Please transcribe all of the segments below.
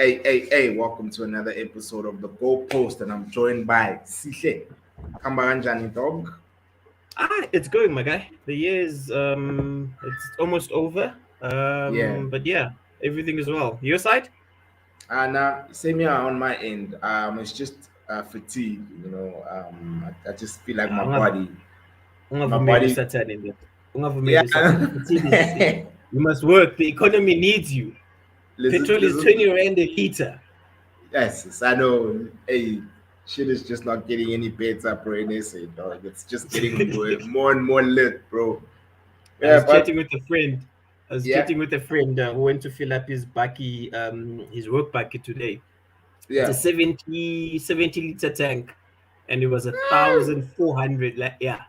Hey, welcome to another episode of The Goalpost, and I'm joined by Sihle. Kambaranjani dog. It's going, my guy. The year is it's almost over. Yeah. But yeah, everything is well. Your side? And same here on my end. It's just fatigue, I just feel like my Ungavumeli body, usathane ndoda. yeah. Ungavumeli usathane. Fatigue is you must work. The economy needs you. Petrol is Listen, 20 rand a liter. yes, I know. Hey, shit is just not getting any better, bro. They say, dog. It's just getting more and more lit, bro. I Yeah, was chatting but with a friend. I was yeah, chatting with a friend who went to fill up his work bucket today. It's a yeah. 70 liter tank, and it was 1,400. Like, yeah,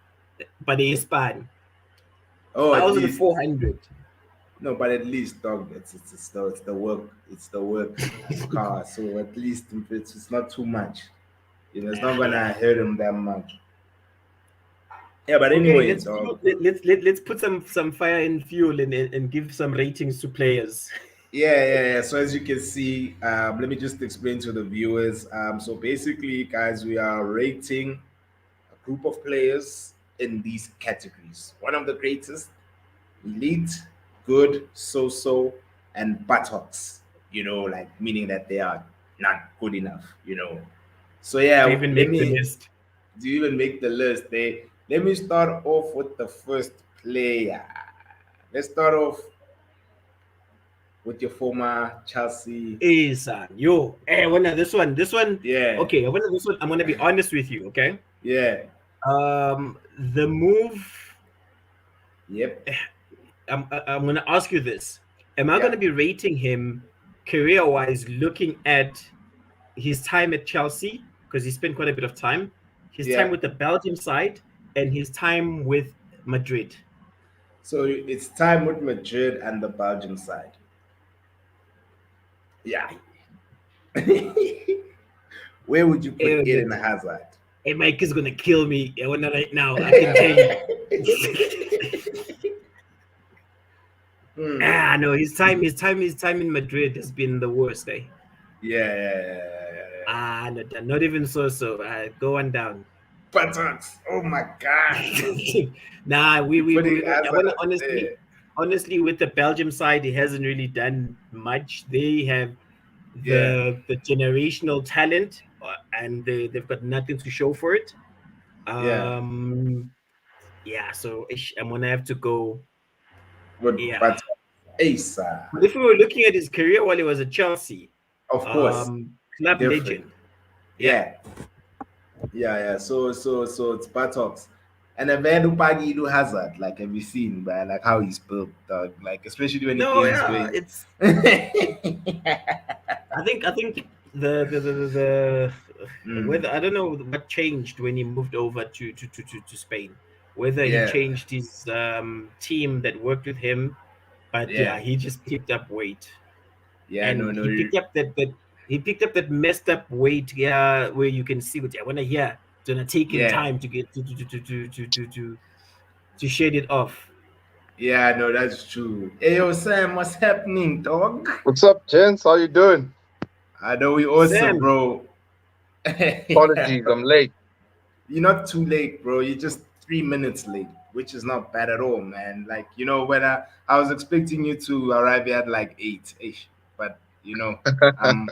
but the span Oh, at least. 1,400. No, but at least, dog, it's the work. It's the work car. So at least it's not too much. It's not gonna Yeah. hurt him that much. Yeah, but Okay, anyway, let's dog. let's put some fire in fuel and give some ratings to players. Yeah. So as you can see, let me just explain to the viewers. So basically, guys, we are rating a group of players in these categories. One of the greatest, elite, good, so, and buttocks. Like meaning that they are not good enough. So To yeah, even let make the me list. do you even make the list. Let me start off with the first player. Let's start off with your former Chelsea. Hey son, yo, hey, this one. Yeah, Okay, I wanna this one. I'm gonna be honest with you. Okay, yeah, the move. yep, I'm gonna ask you this: am I yeah, gonna be rating him career-wise, looking at his time at Chelsea because he spent quite a bit of time, his time yeah. with the Belgium side, and his time with Madrid? So it's time with Madrid and the Belgium side. Yeah. Where would you put Hey, Eden Hazard? Mike is gonna kill me right now. I can tell you. Hmm. No, his time in Madrid has been the worst. Yeah. Not even so. Go on down. Buttocks. Oh my God. Nah, You're putting I want to Hazard there. honestly, with the Belgium side, he hasn't really done much. They have Yeah. the generational talent, and they've got nothing to show for it. Yeah. Um, yeah, so I'm gonna have to go. Yeah, But Asa, but if we were looking at his career while he was at Chelsea, of course, club different. legend. Yeah. Yeah. Yeah. So it's buttocks. And then Upagi do Hazard, like have you seen, man? Like how he's built, dog. Like especially when he No, gains yeah, weight. it's. I think the Mm, whether I don't know what changed when he moved over to Spain. Whether he yeah. changed his team that worked with him, but yeah, Yeah. he just picked up weight, Yeah. No. and No. he picked up that messed up weight. Yeah, where you can see what I want to hear. It's gonna take him Yeah. time to get to shed it off. Yeah. No. That's true. Hey, yo, Sam, what's happening, dog? What's up, gents? How you doing? I know we awesome, Sam, bro. Apologies, I'm late. You're not too late, bro. You're just 3 minutes late, which is not bad at all, man. Like, when I was expecting you to arrive at like 8 ish, but I'm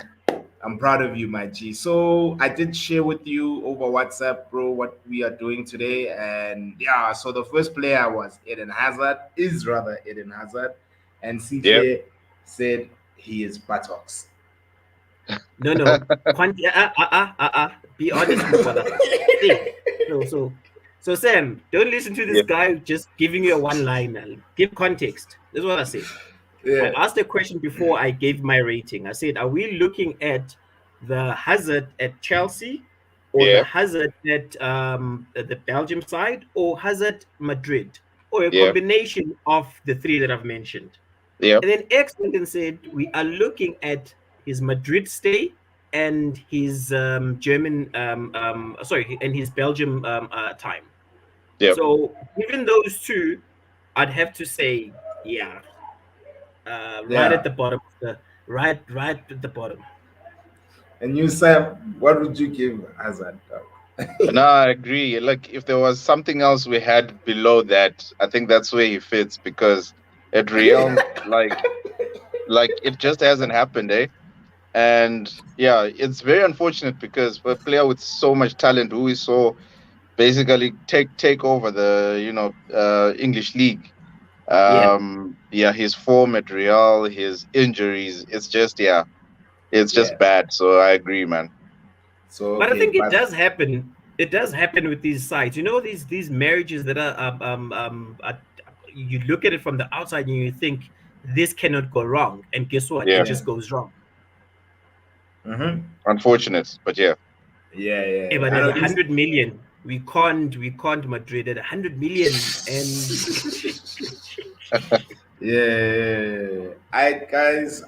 I'm proud of you, my G. So I did share with you over WhatsApp, bro, what we are doing today, and yeah. So the first player was Eden Hazard, and Yep. CJ said he is buttocks. no. Be honest, my brother. See, so Sam, don't listen to this Yeah. guy just giving you a one liner. Give context. This is what I said. I Yeah, asked a question before I gave my rating. I said, are we looking at the Hazard at Chelsea or the Yep. Hazard at the Belgium side or Hazard Madrid or a Yep. combination of the three that I've mentioned? Yep. And then X went and said, we are looking at his Madrid stay and his and his Belgium time. Yep. So given those two, I'd have to say, yeah, right at yeah, the bottom of right at the bottom. And you, Sam, what would you give Hazard? No, I agree. Like if there was something else we had below that, I think that's where he fits because at Real, like it just hasn't happened, eh? And yeah, it's very unfortunate because for a player with so much talent who we saw basically take over the English league. Yeah. Yeah, his form at Real, his injuries, it's just it's just Yeah. bad. So I agree, man. So But I okay, think it but does happen. It does happen with these sites. You know, these marriages that you look at it from the outside and you think this cannot go wrong, and guess what? It Yeah, yeah. just goes wrong. Mm-hmm. unfortunate, but yeah. Yeah, Yeah, yeah. but I at know this. 100 million, we can't Madrid at 100 million, and Yeah. I guys,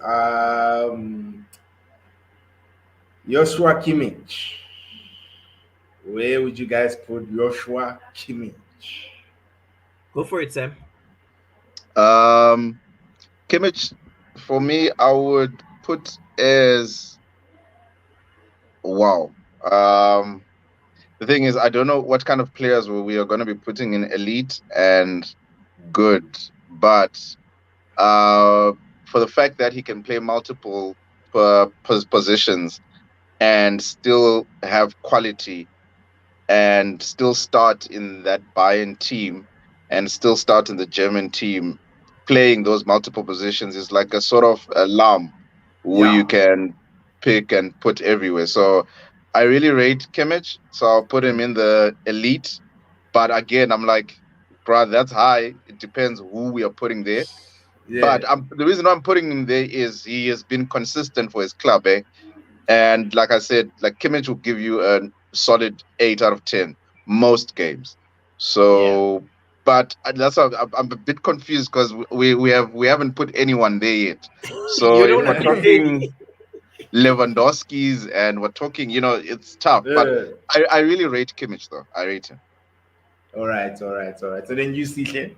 Joshua Kimmich. Where would you guys put Joshua Kimmich? go for it, Sam. Um, Kimmich, for me, I would put as wow. Um, the thing is, I don't know what kind of players we are going to be putting in elite and good, but uh, for the fact that he can play multiple positions and still have quality and still start in that Bayern team and still start in the German team, playing those multiple positions is like a sort of alarm who you Yeah. can pick and put everywhere. So I really rate Kimmich, so I'll put him in the elite. But again, I'm like, bruh, that's high. It depends who we are putting there. Yeah. But the reason I'm putting him there is he has been consistent for his club, eh? And like I said, like Kimmich will give you a solid 8 out of 10 most games. Yeah. So, but that's why I'm a bit confused because we haven't put anyone there yet. So You if don't we're want to say. talking Lewandowski's and we're talking, it's tough. But Yeah. I really rate Kimmich though. I rate him. All right, all right, all right. So then you see him.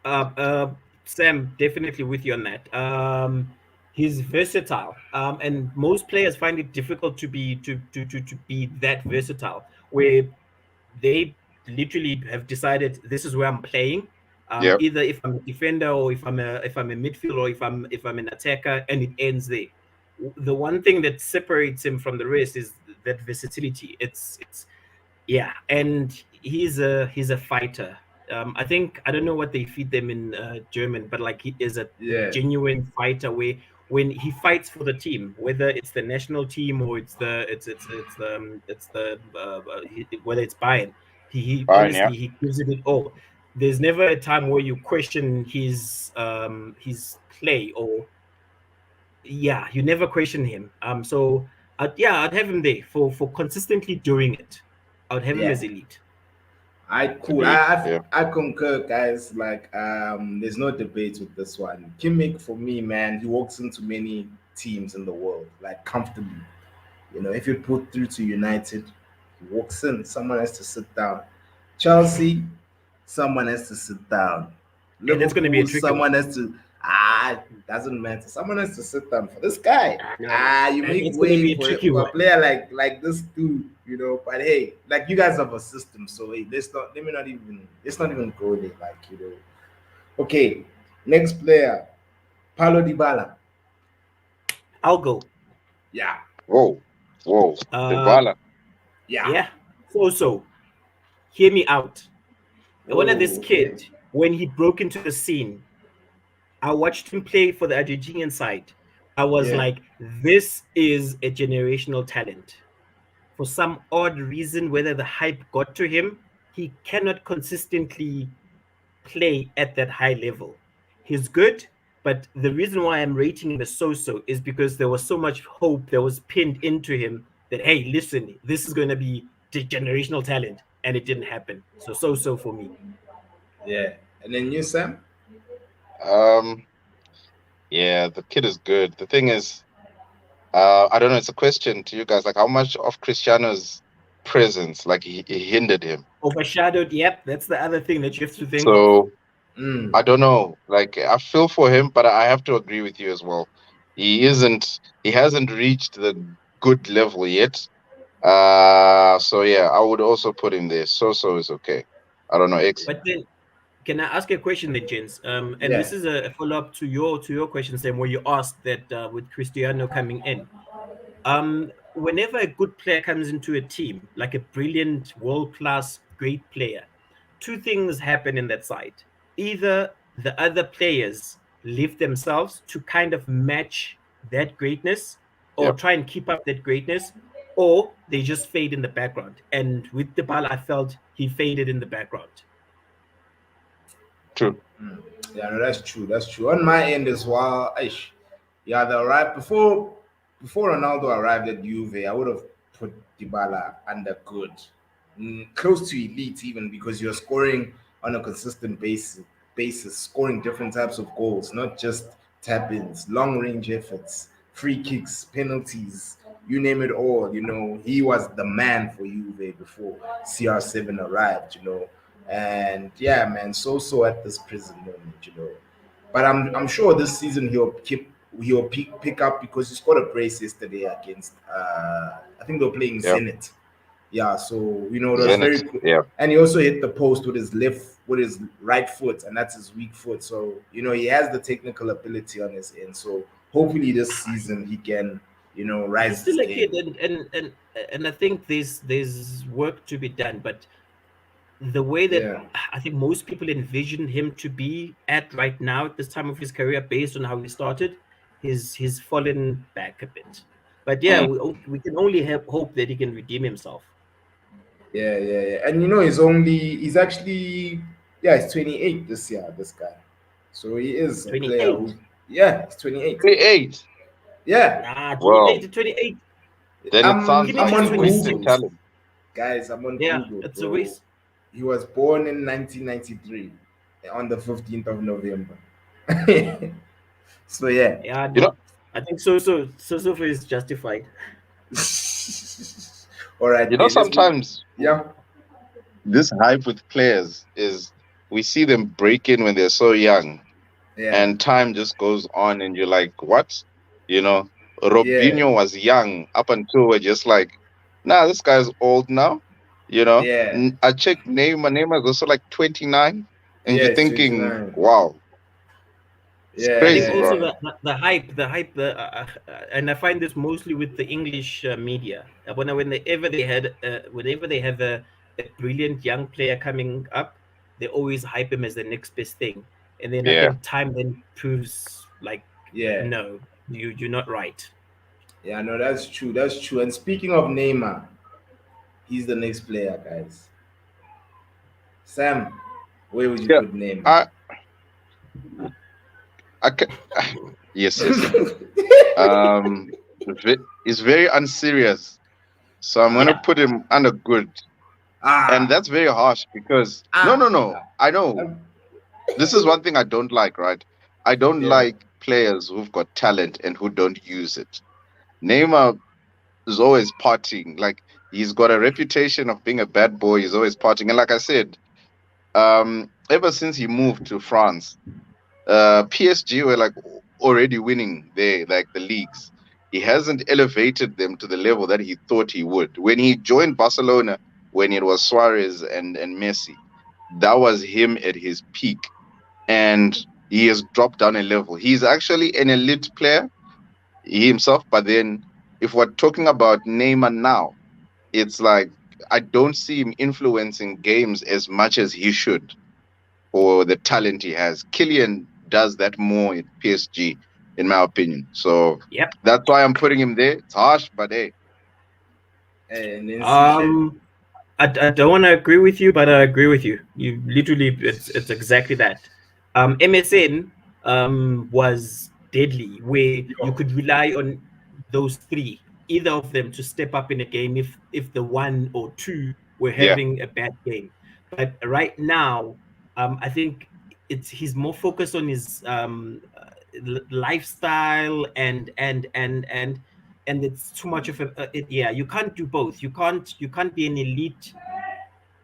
uh, uh, Sam, definitely with you on that. He's versatile, and most players find it difficult to be that versatile, where they literally have decided this is where I'm playing. Yep. Either if I'm a defender or if I'm a midfield or if I'm an attacker, and it ends there. The one thing that separates him from the rest is that versatility. It's yeah, and he's a fighter. I think I don't know what they feed them in German, but like he is a Yeah. genuine fighter. Where when he fights for the team, whether it's the national team or whether it's Bayern, he Fine. Yeah. honestly he gives it all. There's never a time where you question his play, or yeah, you never question him. So I'd have him there for consistently doing it. I would have him Yeah. as elite. I cool. Agreed. Yeah. I concur, guys. Like, there's no debate with this one. Kimmich for me, man, he walks into many teams in the world like comfortably. You know, if you put through to United, he walks in. Someone has to sit down. Chelsea, someone has to sit down. And it's going to be a Liverpool, tricky one. someone has to. Doesn't matter. Someone has to sit down for this guy. No, You make it's going to be way a for, tricky for a one. player like this dude, you know. But hey, like you guys have a system, so hey, let's not even go there, like you know. Okay, next player, Paulo Dybala. I'll go. Yeah, Whoa. Whoa. Uh, Dybala. yeah. yeah. So hear me out. One of this Whoa, okay. kid, when he broke into the scene, I watched him play for the Argentinian side. I was Yeah, like, this is a generational talent. For some odd reason, whether the hype got to him, he cannot consistently play at that high level. He's good, but the reason why I'm rating him as so-so is because there was so much hope that was pinned into him that, hey, listen, this is going to be generational talent, and it didn't happen. So for me. yeah. And then you, Sam. Um. Yeah, the kid is good. The thing is, I don't know. It's a question to you guys. Like, how much of Cristiano's presence, like, he hindered him? Overshadowed, yep, that's the other thing that you have to think of. So I Mm. don't know. Like, I feel for him, but I have to agree with you as well. He hasn't reached the good level yet. So yeah, I would also put him there. So is okay. I don't know, X. But then, can I ask you a question then, gents? And Yeah. this is a follow up to your question, Sam, where you asked that with Cristiano coming in, whenever a good player comes into a team, like a brilliant, world class, great player, two things happen in that side. Either the other players lift themselves to kind of match that greatness or Yep, try and keep up that greatness, or they just fade in the background. And with Dybala, I felt he faded in the background. true. Yeah, no, that's true. That's true. On my end as well, yeah, the right before Ronaldo arrived at Juve, I would have put Dybala under good, close to elite even because you're scoring on a consistent basis, scoring different types of goals, not just tap-ins, long-range efforts, free kicks, penalties, you name it all. He was the man for Juve before CR7 arrived. And yeah, man, so at this present moment. But I'm sure this season he'll pick up because he scored a brace yesterday against I think they were playing Yeah, Zenit. Yeah, so it was very Zenit. cool. Yeah, And he also hit the post with his right foot, and that's his weak foot. So he has the technical ability on his end. So hopefully this season he can He's rise his still a kid, game. and I think there's work to be done. But the way that Yeah. I think most people envision him to be at right now at this time of his career, based on how he started, he's fallen back a bit. But yeah, mm, we can only have hope that he can redeem himself. Yeah. And he's actually, yeah, he's 28 this year, this guy. So he is a player 28. who's, yeah, he's 28. 28. Yeah. Nah, 28 Well, to 28. then it I'm sounds I'm like Kimmich is he's on wasted 26. Google. talent. Guys, I'm on Yeah, Google, it's a bro. race. He was born in 1993 on the 15th of November. So yeah. Yeah, You know, no, I think so far is justified. All right, then let's move. sometimes Yeah. this hype with players is we see them break in when they're so young, Yeah. and time just goes on, and you're like, what? You know, Yeah. Robinho was young up until we're just like, nah, this guy's old now. Yeah. I checked Neymar. Neymar is also like 29, and Yeah, you're it's thinking, 29. wow, it's Yeah, I think crazy, yeah, also bro. yeah. and I find this mostly with the English media. Whenever they have a brilliant young player coming up, they always hype him as the next best thing, and then I Yeah. think time then proves like Yeah. no, you're not right. Yeah, no, that's true. That's true. And speaking of Neymar, he's the next player, guys. Sam, where would you Yeah. put Neymar? I, I can, yes. It's very unserious. So I'm gonna Yeah, put him under good, and ah, that's very harsh because no, ah, no, no. I know um, this is one thing I don't like. Right? I don't yeah, like players who've got talent and who don't use it. Neymar is always partying. Like he's got a reputation of being a bad boy. He's always partying, and like I said, ever since he moved to France, PSG were like already winning like the leagues. He hasn't elevated them to the level that he thought he would. When he joined Barcelona, when it was Suarez and Messi, that was him at his peak, and he has dropped down a level. He's actually an elite player himself, but then if we're talking about Neymar now, it's like I don't see him influencing games as much as he should for the talent he has. Killian does that more at PSG, in my opinion. So yep. that's why I'm putting him there. It's harsh, but hey, and then C-Shed. Um, I don't want to agree with you, but I agree with you. You literally, it's exactly that. MSN was deadly, where you Yo, could rely on those three, either of them, to step up in a game if the one or two were yeah, having a bad game. But right now, I think he's more focused on his lifestyle and it's too much of yeah, you can't do both. You can't be an elite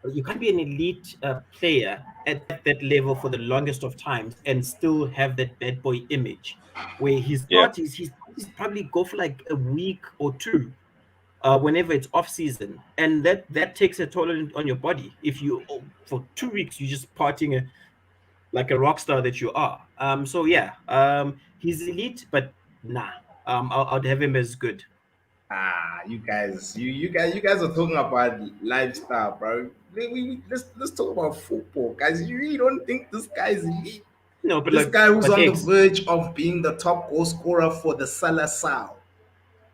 You can't be an elite player at that level for the longest of times and still have that bad boy image, where his parties probably go for like a week or two, whenever it's off season, and that takes a toll on your body. If you for 2 weeks you're just partying like a rock star that you are. So yeah, he's elite, but nah, I'd have him as good. You guys are talking about lifestyle, bro. Let's talk about football, guys. You really don't think this guy is elite? No, but This like, guy who's but on the X, verge of being the top goal scorer for the Salasao.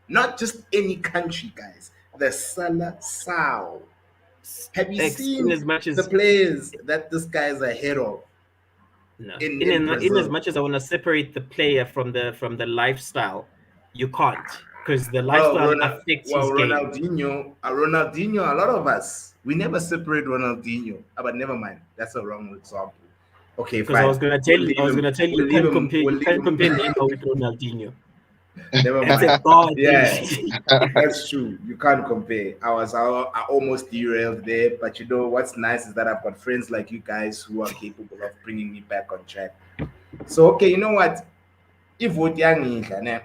Not just any country, guys. The Salasao. Have you X, in seen as much the as players that this guy is ahead of no, in in as Brazil? much as I want to separate the player from the lifestyle, you can't, because the Well, lifestyle affects his game. Ronaldinho, a lot of us, we never separate Ronaldinho. But never mind. That's a wrong example. Okay, Because I fine. was gonna tell We'll you, leave him. you We'll leave can't him. compare, We'll leave him. Neymar with Ronaldinho. Never That's a mind. god. Yeah, that's true. You can't compare. I almost derailed there, but you know what's nice is that I've got friends like you guys who are capable of bringing me back on track. So okay, you know what? If Wotiang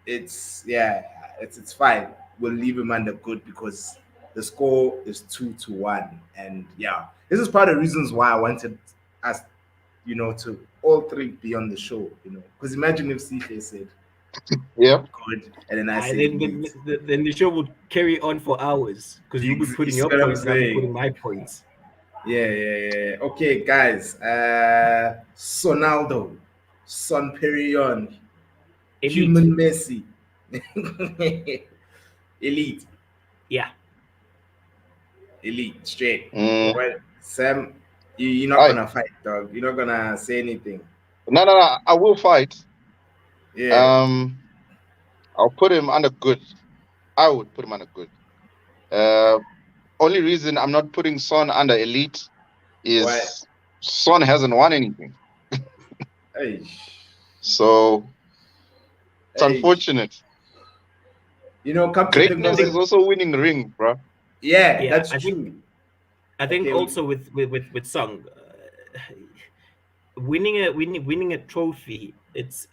it's yeah, it's fine. We'll leave him under good because the score is 2-1, and yeah, this is part of the reasons why I wanted us, to all three be on the show. Because imagine if CJ said Yep. good, and then I I say then elite. then the show would carry on for hours because you'll be You putting see your what I'm points and I'll be putting saying? my points. Yeah. Okay, guys. Sonaldo, Son Perion, Elite, Human Messi, elite, yeah. elite, straight. Mm. Well, Sam, you're not I gonna fight, dog. You're not gonna say anything. no. I will fight. Yeah. Um, I'll put him under good. I would put him under good. Uh, Only reason I'm not putting Son under elite Why? is Son hasn't won anything, Hey, so it's hey. unfortunate. Come to think of Greatness is it. also winning rings, bro. Yeah, Yeah, that's true. I think Okay. also with Song, winning a trophy, it's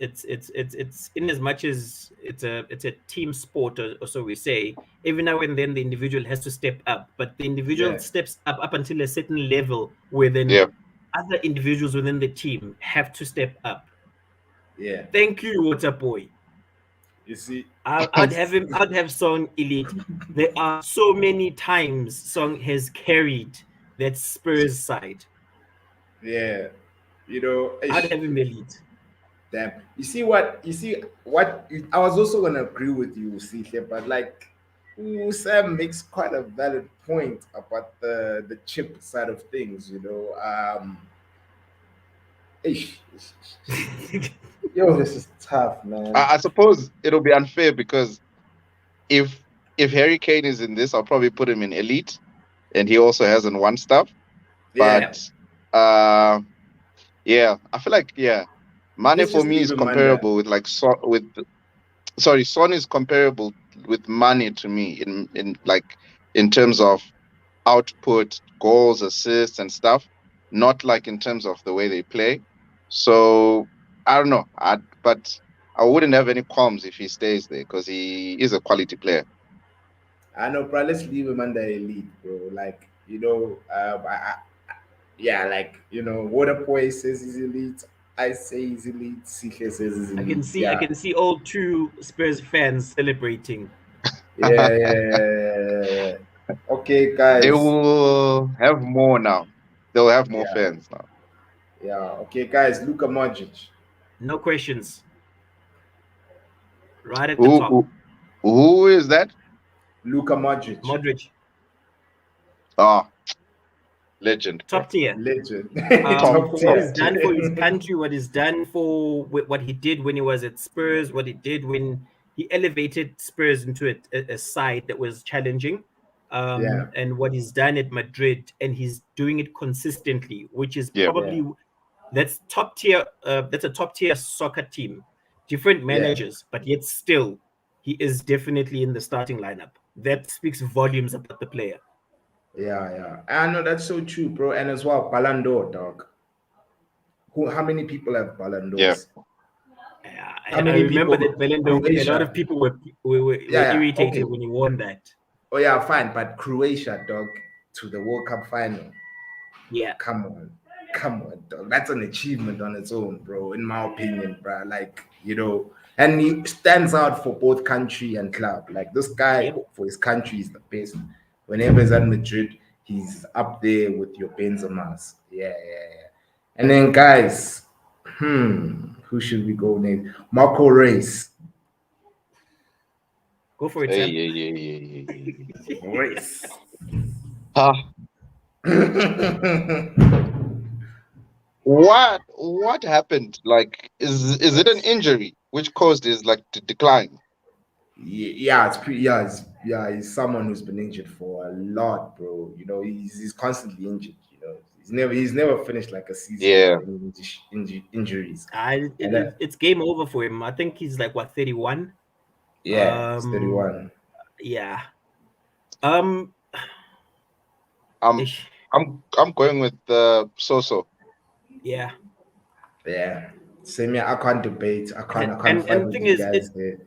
in as much as it's a team sport, or so we say. Every now and then the individual has to step up, but the individual Yeah. steps up until a certain level where then Yeah. other individuals within the team have to step up. Yeah. Thank you, Water Boy. You see. I'd have him. I'd have Song elite. There are so many times Song has carried that Spurs side. Yeah. I'd Ish. have him elite. Damn. You see what I was also gonna agree with you, CJ, but like Sam makes quite a valid point about the chip side of things. Ish. Yo, this is tough, man. I suppose it'll be unfair because if Harry Kane is in this, I'll probably put him in elite, and he also hasn't won stuff. Yeah, But uh, yeah, I feel like Mane let's for just me leave is him under. comparable with Son is comparable with Mane to me in terms of output, goals, assists, and stuff. Not like in terms of the way they play. So I don't know. But I wouldn't have any qualms if he stays there because he is a quality player. I know, bro. Let's leave him under elite, bro. Like, yeah, like, Water Boy says he's elite. I say he's elite. CK says he's elite. I Yeah. can see all two Spurs fans celebrating. Yeah. Okay, They guys. will have more now. They'll have more Yeah. fans now. Yeah. Okay, guys. Luka Modric. No questions. Right at the Who top. who, who is that? Luka Modric. Modric, Ah, legend, bro. top tier. Legend. Top Top For what top he's tier. tier. done for his country, what he's done for what he did when he was at Spurs, what he did when he elevated Spurs into a side that was challenging, Yeah. and what he's done at Madrid, and he's doing it consistently, which is Yeah. Yeah. probably that's top tier. That's a top tier soccer team. Different Yeah. managers, but yet still, he is definitely in the starting lineup. That speaks volumes about the player. Yeah. I know that's so true, bro. And as well, Ballon d'Or, dog. How many people have Ballon Yeah. d'Ors? Yeah, How I many remember people? that Ballon d'Or. A lot of Croatia. people were Yeah. irritated Okay. when he won that. Oh yeah, fine. But Croatia, dog, to the World Cup final. Yeah. Come on, dog. That's an achievement on its own, bro. In my opinion, bro. Like and he stands out for both country and club. Like this guy Yep. for his country is the best. Whenever he's at Madrid, he's up there with your Benzema's. Yeah. And then guys, who should we go next? Marco Reus. Go for it, Hey, Sam. yeah. Reus. Ah, what happened? Like, is it an injury which caused his like to decline? Yeah, it's pretty. He's someone who's been injured for a lot, bro. He's constantly injured. He's never finished like a season Yeah. without any injuries. And It's game over for him. I think he's like what 31. It's 31. Yeah. Um. I'm ish. I'm going with Soso. Yeah. Yeah, same. Yeah, I can't debate. I can't. I can't fight And with thing you is, guys there.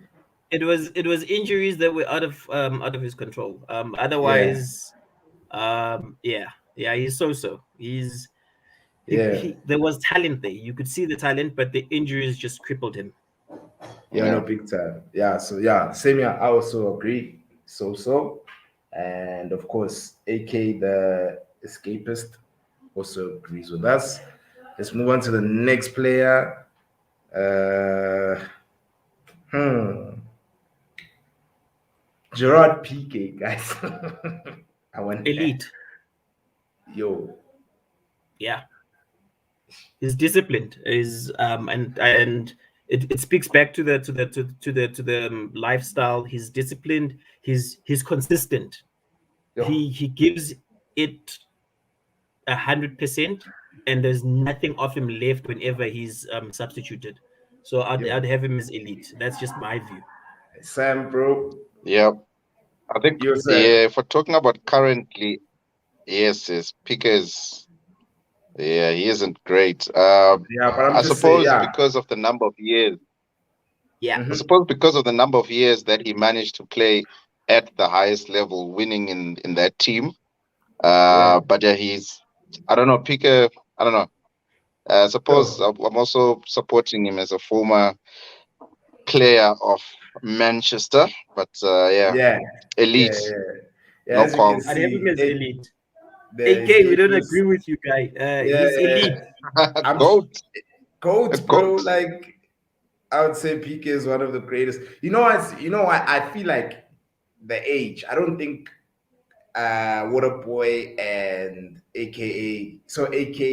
it was injuries that were out of his control. Yeah, Otherwise, yeah, he's so. yeah, There was talent there. You could see the talent, but the injuries just crippled him. yeah. No, Yeah. big time. Yeah. So yeah, same. Yeah, I also agree. So, and of course, AK the escapist also agrees with us. Let's move on to the next player. Uh, hmm. Gerard Piqué, guys. I went there. Elite. Yo. Yeah. He's disciplined. Is and it speaks back to the lifestyle. He's disciplined. He's consistent. Yo. He gives it 100%, and there's nothing of him left whenever he's substituted. So Yo. I'd have him as elite. That's just my view. Sam, bro. Yeah. I think, You said. yeah, if we're talking about currently, yes, Piqué. Yeah, he isn't great. Yeah, but I'm I just saying, suppose yeah. because of the number of years. Yeah, I Mm-hmm. suppose because of the number of years that he managed to play at the highest level, winning in that team. Yeah. But yeah, I don't know, Piqué. I don't know. Suppose Yo. I'm also supporting him as a former player of Manchester. But yeah, Yeah. Yeah. elite, Yeah. no As you can qualms. I'd have him see, as elite. the AK, we don't escapist. agree with you, guy. He's Yeah. elite. I'm Goat, a goats, bro. goat. Like I would say Piqué is one of the greatest. I feel like the age. I don't think Waterboy and AKA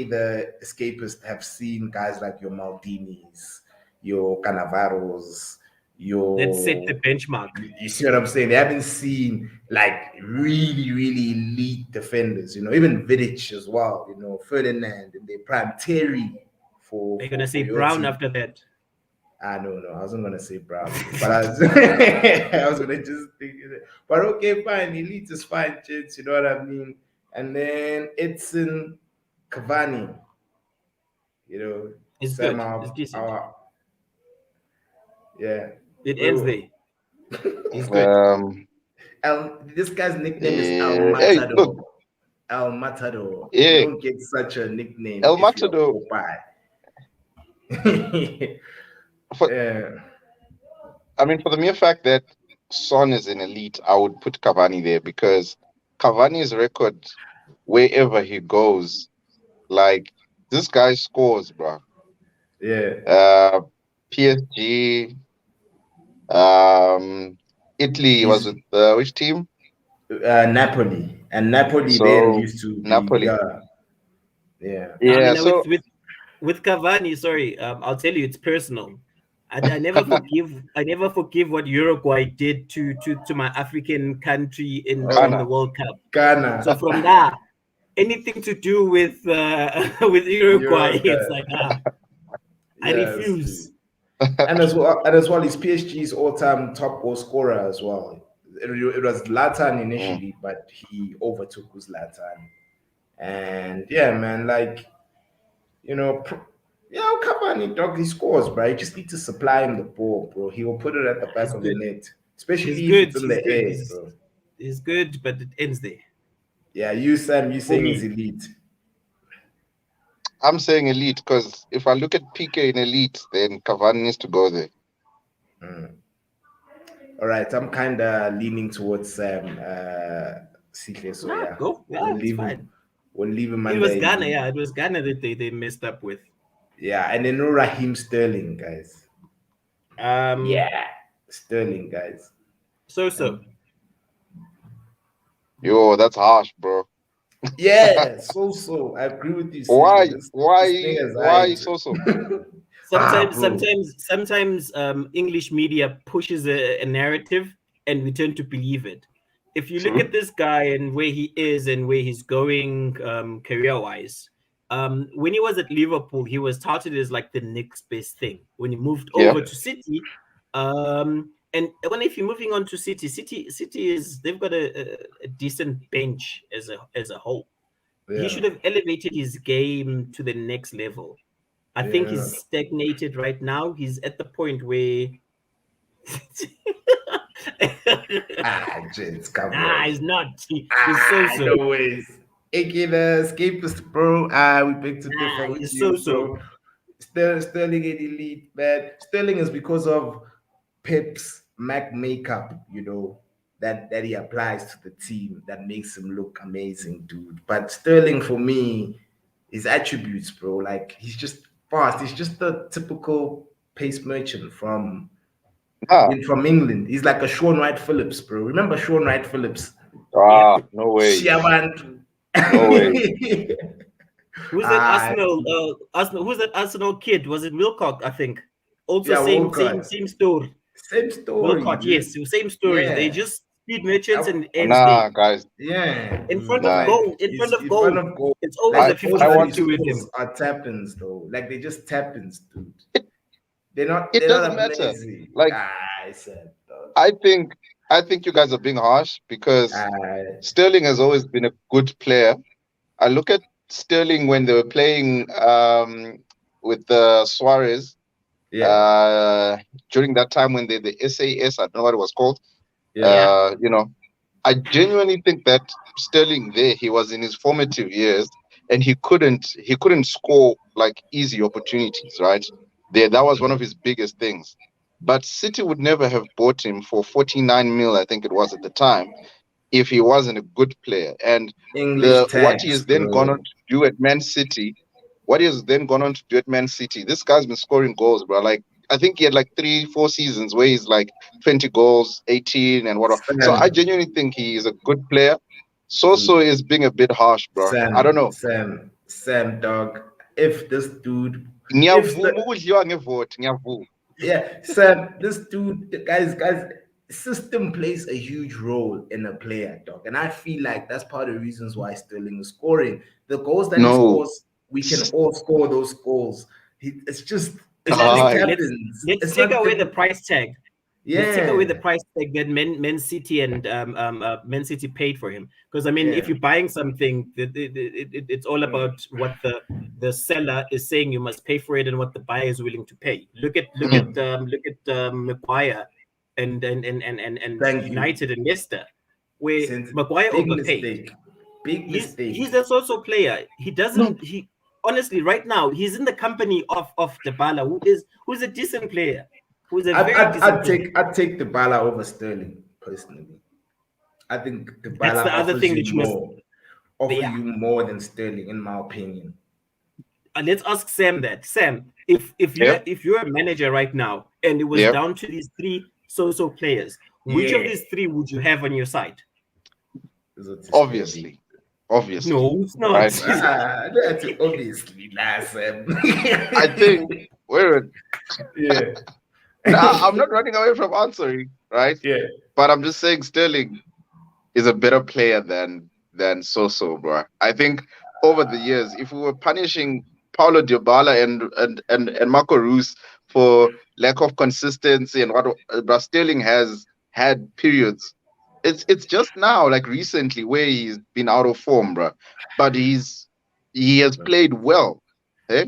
the escapist have seen guys like your Maldinis, your Cannavaros, That set the your benchmark. you see what I'm saying? They haven't seen like really, really elite defenders, even Vidic as well, Ferdinand in their prime, Terry for Are you for, gonna for say your Brown team. after that? No, I wasn't gonna say Brown, but I was gonna just think it. But okay, fine. Elite is fine, kids. You know what I mean? And then it's in Cavani. It's Sam, good. It's decent. yeah. It ends Bro, there. He's good. This guy's nickname is El Hey, look, Matador. El Matador. You yeah, don't get such a nickname El if you're Matador. Popeye. For, Yeah, I mean, for the mere fact that Son is an elite, I would put Cavani there because Cavani's record, wherever he goes, like this guy scores, bro. yeah. Uh, PSG, um, Italy was He's with which team? Napoli, and Napoli then So used to be Napoli. yeah. I Yeah. mean, So with Cavani, sorry, I'll tell you, it's personal. I never forgive. I never forgive what Uruguay did to my African country in the Ghana. World Cup. Ghana, So from that, anything to do with with Uruguay, it's Uruguay. like I Yes, refuse. and as well, he's PSG's all-time top goal scorer as well. it was Zlatan Mm. initially, but he overtook Zlatan. And yeah, man, like yeah, Cavani, dog, he scores, bro. You just need to supply him the ball, bro. He will put it at the back He's of the good. net, He's especially if good. it's in He's the good. air, He's bro. he's good, but it ends there Yeah, you Sam, you for saying he's me. elite. I'm saying elite because if I look at PK in elite, then Cavani needs to go there. Mm. All right, I'm kind of leaning towards Sam. Sihle, so Nah, yeah, go. Yeah, we'll it's leave him. fine. We'll leave him It under was Ghana. elite. Yeah, it was Ghana that they messed up with. Yeah, and then no Raheem Sterling, guys. Um. Yeah, Sterling, guys. So. And Yo, that's harsh, bro. yeah, so I agree with you, Sihle. Why? This thing Why? is Why high. so? Ah, Sometimes, bro. English media pushes a narrative, and we tend to believe it. If you look at True. this guy and where he is and where he's going career-wise, when he was at Liverpool, he was touted as like the next best thing. When he moved Yeah. over to City, and when if you're moving on to City is they've got a decent bench as a whole. He Yeah. should have elevated his game to the next level. I think Yeah. he's stagnated right now. He's at the point where Ah, Jets, come nah, on. he's not. He's so Ah, so. no ways. Aka the escapist, bro. Ah, we beg to Nah, differ with he's so you, so. bro. Sterling ain't elite, man. Sterling is because of Pep's Mac makeup, that he applies to the team that makes him look amazing, dude. But Sterling, for me, his attributes, bro, like he's just fast. He's just the typical pace merchant Nah. from England. He's like a Sean Wright Phillips, bro. Remember Sean Wright Phillips? Yep. No ways. Shiabantu. No way. Who's that Ah, Arsenal? Arsenal. Who's that Arsenal kid? Was it Wilcock? I think. Also, yeah, same Walcott. same story. Same story, Wilcott, dude. yes, same story. They Yeah. just speed merchants I, and ends there. Nah, guys. yeah, In front dude. of Nah. Like goal, in front he's of in front goal. of goal. It's always Like a I the goals that he 50-50 with scores him. are tap-ins, though. Like they just tap-ins, dude. it, They're not. it They're doesn't not matter. amazing. Like I said, dog. I think you guys are being harsh because Ah, Sterling has always been a good player. I look at Sterling when they were playing with Suarez yeah, during that time when the SAS, I don't know what it was called. yeah. Yeah. You know, I genuinely think that Sterling there, he was in his formative years and he couldn't score like easy opportunities, right? There, that was one of his biggest things. But City would never have bought him for 49 mil, I think it was at the time, if he wasn't a good player. And English the what he tax, has then gone on bro. to do at Man City, what he has then gone on to do at Man City, this guy's been scoring goals, bro. Like I think he had like 3-4 seasons where he's like 20 goals, 18 and whatever. So I Sam, genuinely think he is a good player. dude. Soso is being a bit harsh, bro. I don't Sam, know. Sam, Sam, dog. If this dude, if Ngiyavuma the ukudliwa ngevote, ngiyavuma. yeah, Sam, this dude, the guys, system plays a huge role in a player, dog. And I feel like that's part of the reasons why Sterling is scoring. The goals that he No. scores, we can all score those goals. It's just God. happens. Let's It's take not away the difficult. price tag. Let's take away the Yeah, price tag that Man City and Man City paid for him. Because I mean, if yeah. you're buying something, it's all Mm, about what the seller is saying you must pay for it and what the buyer is willing to pay. Mm. Look at Maguire and thank you. United and Leicester, where Since Maguire big overpaid. mistake, big mistake. He's a social player. He No. doesn't he honestly right now he's in the company of Dybala, who's a decent player, who's a very decent player. I'd take the Bala over Sterling personally. I think the That's Bala the other thing that you must. offer Yeah, you more than Sterling, in my opinion. let's ask Sam that. Sam, Yeah. if you're a manager right now and it was Yeah. down to these three so players, which of Yeah, these three would you have on your side? is what it's gonna be. Obviously. Obviously. No, it's not. Right. That's obviously last. I think we're Yeah, now I'm not running away from answering, right? yeah, But I'm just saying Sterling is a better player than Soso, bro. I think over the years, if we were punishing Paulo Dybala and Marco Reus for lack of consistency and what, but Sterling has had periods It's just now, like recently, where he's been out of form, bro. But he has played well. Eh?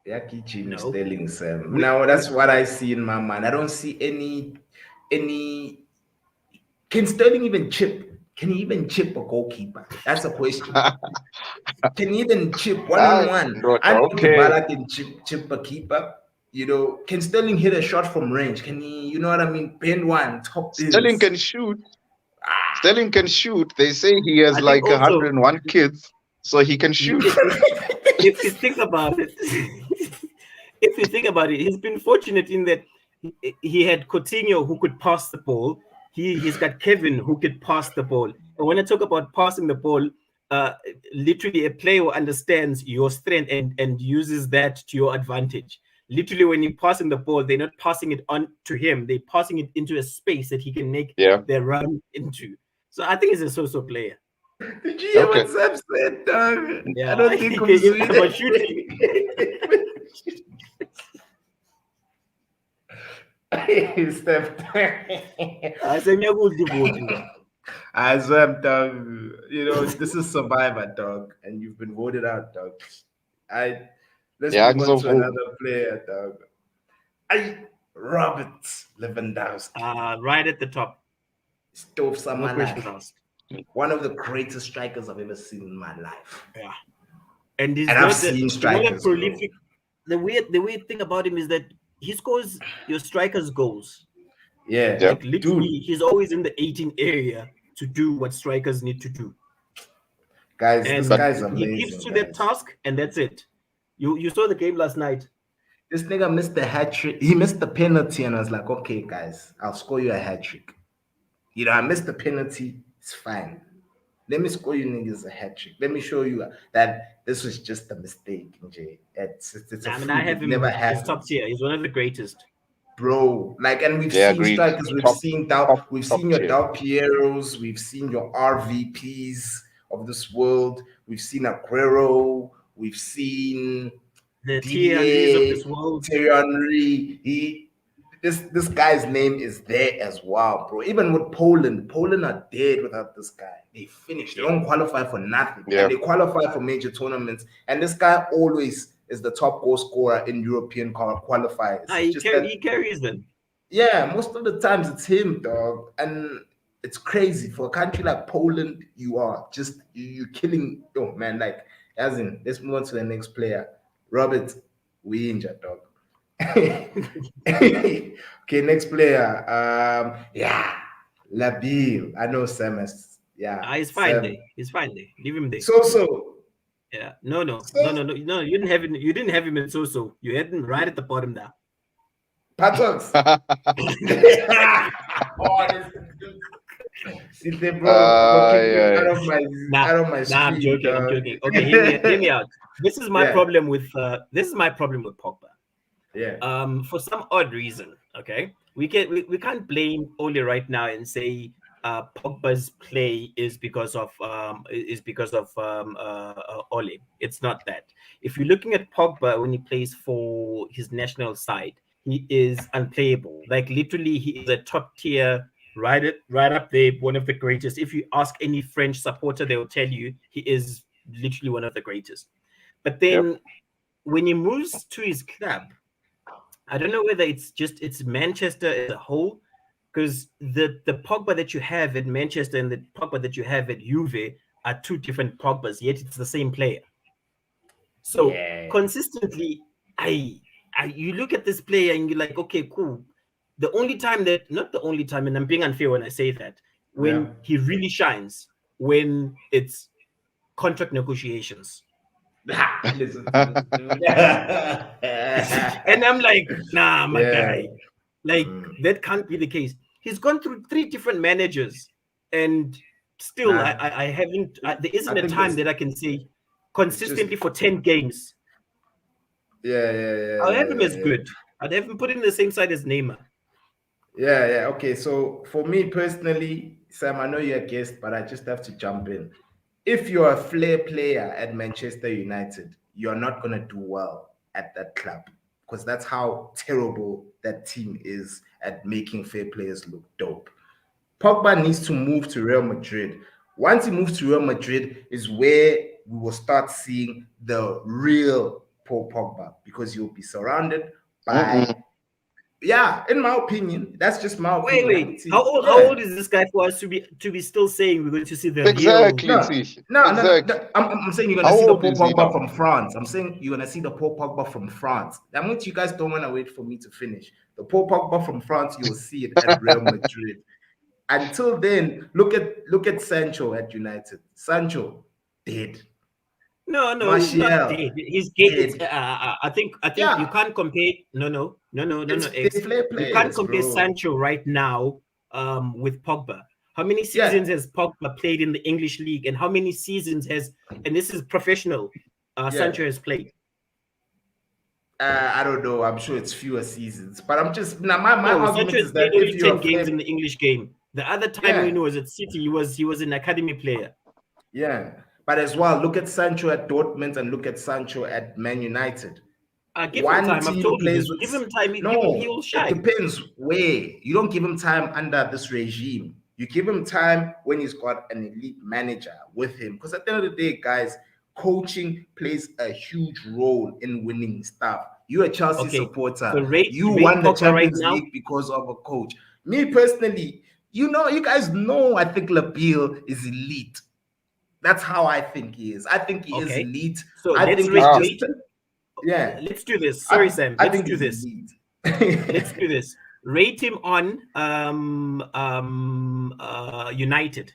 Yakichi No, Sterling, Sam. we, Now that's what I see in my mind. I don't see any. Can Sterling even chip? Can he even chip a goalkeeper? That's a question. Can he even chip one on Ah, one? no, I know okay. Dybala can chip a keeper. Can Sterling hit a shot from range? Can he? You know what I mean? Bend one, top Sterling bins. can shoot. Ah, Sterling can shoot. They say he has I think like also 101 kids, so he can shoot. if you think about it, if you think about it, he's been fortunate in that he had Coutinho who could pass the ball. He's got Kevin who could pass the ball. And when I talk about passing the ball, uh, literally a player who understands your strength and uses that to your advantage. Literally, when you're passing the ball, they're not passing it on to him; they're passing it into a space that he can make Yeah. their run into. So I think he's a so-so player. did you hear Okay. what Sam said, dog? I Yeah, don't think about shooting. Steph. Sengiyakudla ivoti ndoda. I swear, dog. This is Survivor, dog, and you've been voted out, dog. I Let's Yeah, move on so to another player, dog. I Robert Lewandowski, Right at the top, stove no my questions life. asked. One of the greatest strikers I've ever seen in my life, Yeah, and and I've seen he's not a strikers, bro. prolific. The weird thing about him is that he scores your strikers' goals. Yeah, yeah. Like dude, literally, he's always in the 18 area to do what strikers need to do, guys, this and But guy's he keeps amazing, to that guys. task, and that's it. You saw the game last night. This nigga missed the hat trick. He missed the penalty, and I was like, okay, guys, I'll score you a hat trick. I missed the penalty. It's fine. Let me score you niggas a hat trick. Let me show you that this was just a mistake, NJ. It's a I mean, I fluke. have It never him as top happens, tier. He's one of the greatest. bro. Like, and we've yeah, seen agreed. strikers. Top, top, We've top seen your tier. Del Pieros. We've seen your RVPs of this world. We've seen Aguero. We've seen The Thierry Henrys of DDA, this world. Thierry Henry. This guy's name is there as well, bro. Even with Poland are dead without this guy. They finished. They Yeah. don't qualify for nothing, and Yeah. they qualify for major tournaments. And this guy always is the top goal scorer in European qualifiers. It's just He that, carries them. yeah, most of the times it's him, dog, and it's crazy for a country like Poland. You're killing. Oh man, like as in, let's move on to the next player, Robert. We injured, dog. Okay, next player. Yeah, Labille. I know Sam is. Yeah, He's fine there. Sam. He's fine there. Leave him there. So. Yeah. No, no, So no, no, no. No, you didn't have him. You didn't have him in so. You had him right at the bottom there. Patrox. Oh, see, bro, I'm gonna kick you Yeah. Nah, out of my nah. I'm stream, joking. I'm dog. joking. Okay, hear me out. This is my Yeah, problem with. This is my problem with Pogba. yeah, For some odd reason, okay, we can't blame Ole right now and say Pogba's play is because of Ole. It's not that. If you're looking at Pogba when he plays for his national side, he is unplayable. Like literally, he is a top tier, right up there, one of the greatest. If you ask any French supporter, they will tell you he is literally one of the greatest. But Yep. then when he moves to his club, I don't know whether it's Manchester as a whole, because the Pogba that you have at Manchester and the Pogba that you have at Juve are two different Pogbas, yet it's the same player. So yeah, consistently, I you look at this player and you're like, okay, cool. The only time that not the only time, and I'm being unfair when I say that, yeah. when he really shines, when it's contract negotiations. Listen to this dude. And I'm like, nah, my Yeah. guy. Like Mm. that can't be the case. He's gone through three different managers, and still, Nah, I haven't. There isn't I a think time that I can say it's just consistently for 10 games. yeah, yeah, yeah, I'll yeah, have him yeah, as yeah. good. I'd have him put in the same side as Neymar. Yeah, yeah. Okay, so for me personally, Sam, I know you're a guest, but I just have to jump in. If you're a flair player at Manchester United, you're not gonna do well at that club because that's how terrible that team is at making fair players look dope. Pogba needs to move to Real Madrid. Once he moves to Real Madrid is where we will start seeing the real Paul Pogba, because he'll be surrounded by, in my opinion, that's just my opinion. Wait. How old is this guy for us to be still saying we're going to see the real? Exactly. No. I'm saying you're gonna How see the old Paul is he Pogba now? from France. I'm saying you're gonna see the Paul Pogba from France. That means you guys don't want to wait for me to finish. The Paul Pogba from France, you will see it at Real Madrid. Until then, look at Sancho at United. Sancho dead. No, he's not Martial dead. He's dead. dead. I think Yeah. you can't compare. No, They X. play You can't players, compare bro. Sancho right now with Pogba. How many seasons has Pogba played in the English league, and how many seasons and this is professional, Sancho has played? I don't know. I'm sure it's fewer seasons, but I'm just now. My No, argument Sancho has is played that only if you're 10 games in the English game. The other time when he was at City, he was an academy player. Yeah, but as well, look at Sancho at Dortmund and look at Sancho at Man United. Give him time. I've told you this. Give him time. He will shine. It depends where. You don't give him time under this regime. You give him time when he's got an elite manager with him. Because at the end of the day, guys, coaching plays a huge role in winning stuff. You're a Chelsea supporter. So you won the Pogba Champions right League because of a coach. Me personally, you guys know I think Labille is elite. That's how I think he is. I think he is elite. So I let's think rate. Let's do this. Sorry, Sam. Let's do this. Elite. Let's do this. Rate him on United.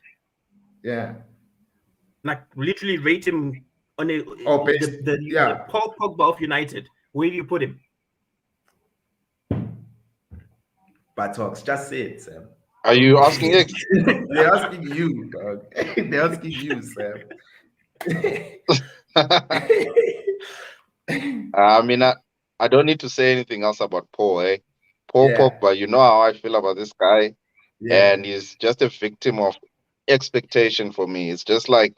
Yeah. Like literally rate him on the Paul Pogba of United. Where do you put him? Buttocks. Just say it, Sam. Are you asking X? They're asking you, dog. They're asking you, Sam. I mean, I don't need to say anything else about Paul, eh? Paul Pogba, you know how I feel about this guy. Yeah. And he's just a victim of expectation for me. It's just like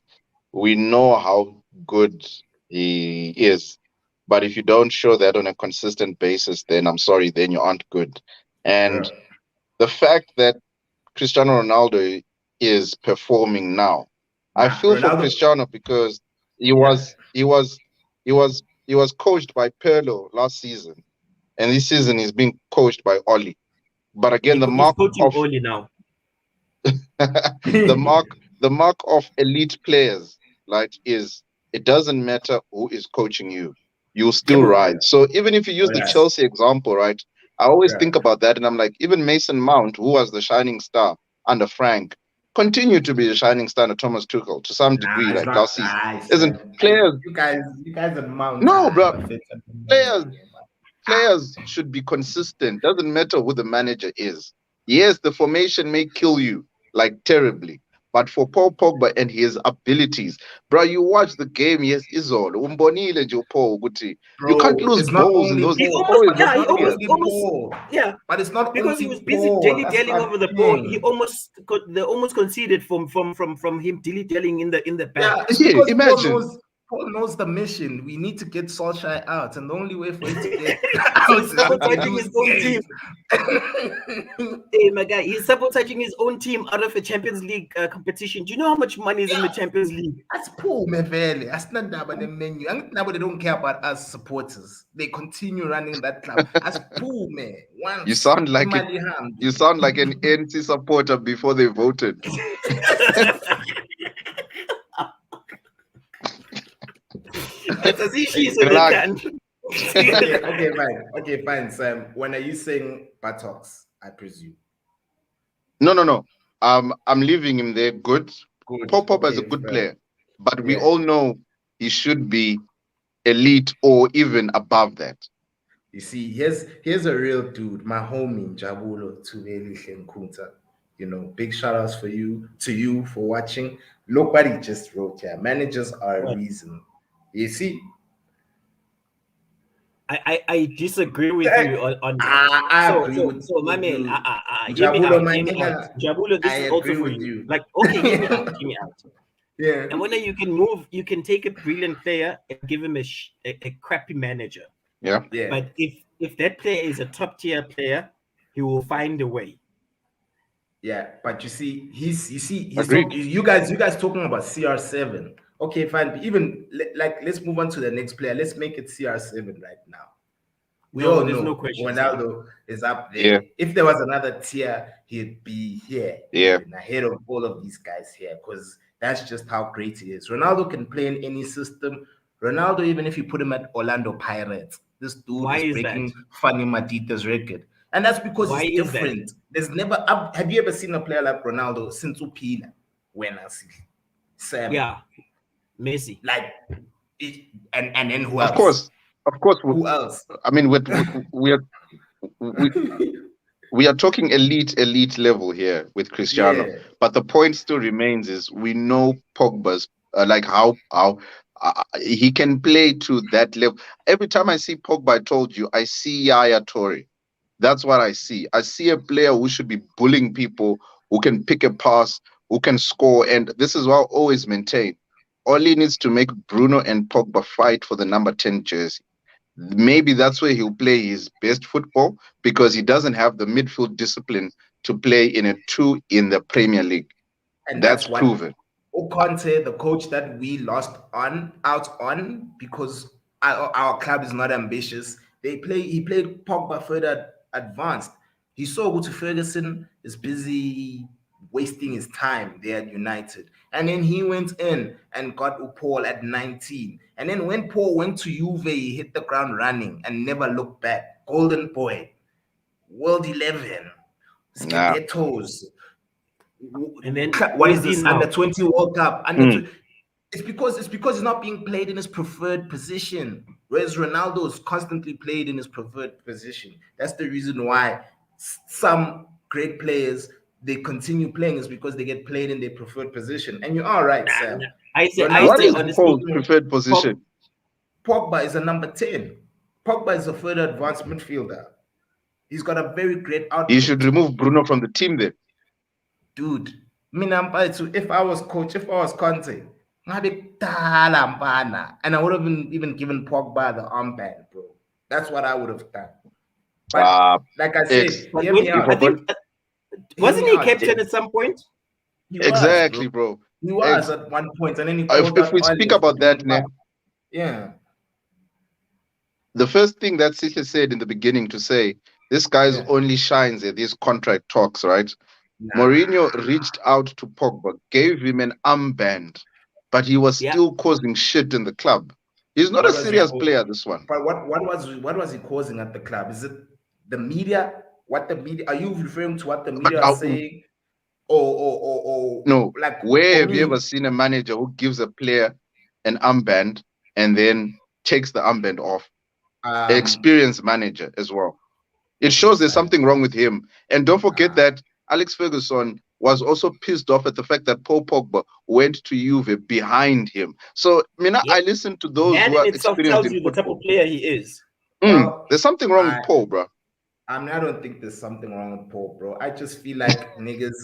we know how good he is. But if you don't show that on a consistent basis, then I'm sorry, then you aren't good. And the fact that Cristiano Ronaldo is performing now, I feel for Cristiano because he was coached by Pirlo last season, and this season he's being coached by Oli. But again, the mark of Oli now. the mark of elite players, like, is it doesn't matter who is coaching you, you'll still rise. So even if you use the Chelsea example, right? I always think about that, and I'm like, even Mason Mount, who was the shining star under Frank, continued to be the shining star under Thomas Tuchel to some degree, like last season. Isn't players? You guys are Mount. No, bro. Players should be consistent. Doesn't matter who the manager is. Yes, the formation may kill you like terribly, but for Paul Pogba and his abilities, bro, you watch the game. Yes, Izol, Umbonile Joe Paul Guti. You can't lose balls in those. But it's not because he was busy dilly-dallying over the ball. They almost conceded from him dilly-dallying in the back. Yeah, it's because imagine. Paul knows the mission. We need to get Solskjaer out, and the only way for him to get out is sabotaging his own team. Hey, my guy, he's sabotaging his own team out of a Champions League competition. Do you know how much money is in the Champions League? That's poor, Mevele. That's not about the menu. Now they don't care about us supporters. They continue running that club. That's poor, man. You sound like an NC supporter before they voted. Okay, fine, Sam. When are you saying buttocks? I presume. No. I'm leaving him there. Good. Paul Pogba is a good player, but we all know he should be elite or even above that. You see, here's a real dude, my homie Jabulo Tuveli Kunta. Big shout outs to you for watching. Look what he just wrote here. Managers are a reason. You see, I disagree with you on that. I agree with you. My man, hear me out. Jabulo, this is also for you. Like, okay, hear me out. Yeah. And when you can take a brilliant player and give him a crappy manager. Yeah. But if that player is a top tier player, he will find a way. Yeah, but you see, he's Agreed. talking. You guys talking about CR7. Okay, fine. Even like, let's move on to the next player. Let's make it CR7 right now. We No, all there's no know questions here. Ronaldo is up there. Yeah, If there was another tier, he'd be here, yeah. even ahead of all of these guys here, because that's just how great he is. Ronaldo can play in any system. Ronaldo, even if you put him at Orlando Pirates, this dude Why is is that? breaking Fanny Matita's record. And that's because Why he's is that? different. There's never, have you ever seen a player like Ronaldo since Upila? When I see Sam, Yeah, Messi. like, and then who Of else? course, of course. Who else? I mean, we we are talking elite level here with Cristiano, Yeah. but the point still remains is we know Pogba's like how he can play to that level. Every time I see Pogba, I told you I see Yaya Toure. That's what I see. I see a player who should be bullying people, who can pick a pass, who can score, and this is what I always maintain. All he needs to make Bruno and Pogba fight for the number 10 jersey. Maybe that's where he'll play his best football because he doesn't have the midfield discipline to play in a two in the Premier League. And That's that's what proven. Oconte, the coach that we lost out on because our club is not ambitious. He played Pogba further advanced. He saw Guti Ferguson is busy wasting his time there at United. And then he went in and got Paul at 19. And then when Paul went to Juve, he hit the ground running and never looked back. Golden boy, World 11, Nah. Scudettos. And then What where's is he this now? under 20 World Cup? Mm. It's because he's not being played in his preferred position. Whereas Ronaldo is constantly played in his preferred position. That's the reason why some great players they continue playing is because they get played in their preferred position. And you are right, Nah, Sam. nah. I What say Ronaldo is is honestly, Paul's taking preferred position? Pogba is a number 10. Pogba is a further advanced midfielder. He's got a very great He should output. remove Bruno from the team there. Dude, mina mfethu, if I was coach, if I was Conte, ngabe kudala mpana, and I would have even given Pogba the armband, bro. That's what I would have done. But Uh, like I X. said, but hear wait, me You I out. forgot think Hear wasn't me he out, captain James. at some point? He was, bro. exactly, bro. He was X. at one point, and then he If called if out we speak Olive for about that, giving ne, back. Yeah, the first thing that Sisha said in the beginning to say this guy's yeah. only shines at these contract talks, right? Nah. Mourinho reached out to Pogba, gave him an armband, but he was Yeah. still causing shit in the club. He's not a What was he serious causing? player, this one. But what was he causing at the club? Is it the media? What the media? Are you referring to what the But media are saying? Or no, like where for have you ever me, seen a manager who gives a player an armband and then takes the armband off? um Experienced manager as well. It okay, shows there's fine. something wrong with him. And don't forget Uh, that Alex Ferguson was also pissed off at the fact that Paul Pogba went to Juve behind him. So, Yeah. I listen to those That who in are itself experienced tells in you the type of football. player he is. well, There's something wrong I with Paul, bro. I don't think there's something wrong with Paul, bro. I just feel like niggas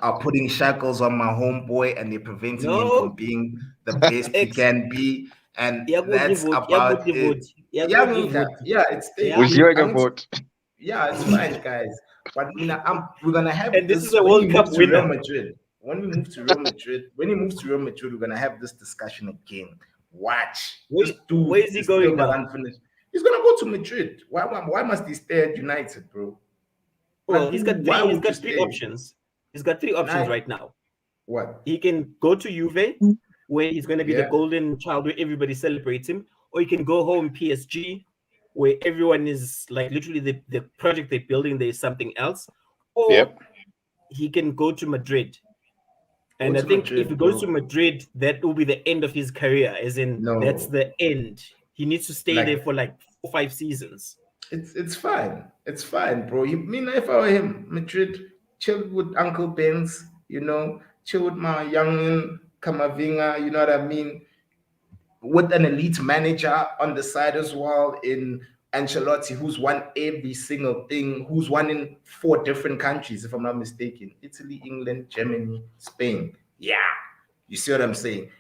are putting shackles on my homeboy and they're preventing him from No, being the best he X. can be, and Yeah, good that's vote. Yeah, good about it. vote. Yeah, Yeah, good nigga. vote. Yeah, it Yeah. Would stays. you I a need to. vote? Yeah, it's fine, guys. But we're gonna have And this is this a when he World Cup moves to Real winner. Madrid. When he moves to Real Madrid, we're gonna have this discussion again. Watch. This Where dude is he is still going got now? unfinished. He's gonna go to Madrid. Why must he stay at United, bro? Well, Like, why he's would you got three stay? options. He's got three options Like, right now. what? He can go to Juve, where he's going to be the Yeah. golden child where everybody celebrates him, or he can go home PSG, where everyone is like literally the project they're building, there's something else, or Yep. he can go to Madrid. Go And I to think if he Madrid, goes to bro. Madrid, that will be the end of his career, as in that's No. the end. He needs to stay there Like, for like 4 5 seasons. it's fine. It's fine, bro. You mean if I were him, Madrid, chill with Uncle Benz, chill with my youngin Kamavinga, you know what I mean? With an elite manager on the side as well in Ancelotti, who's won every single thing, who's won in 4 different countries, if I'm not mistaken. Italy, England, Germany, Spain. Yeah. You see what I'm saying?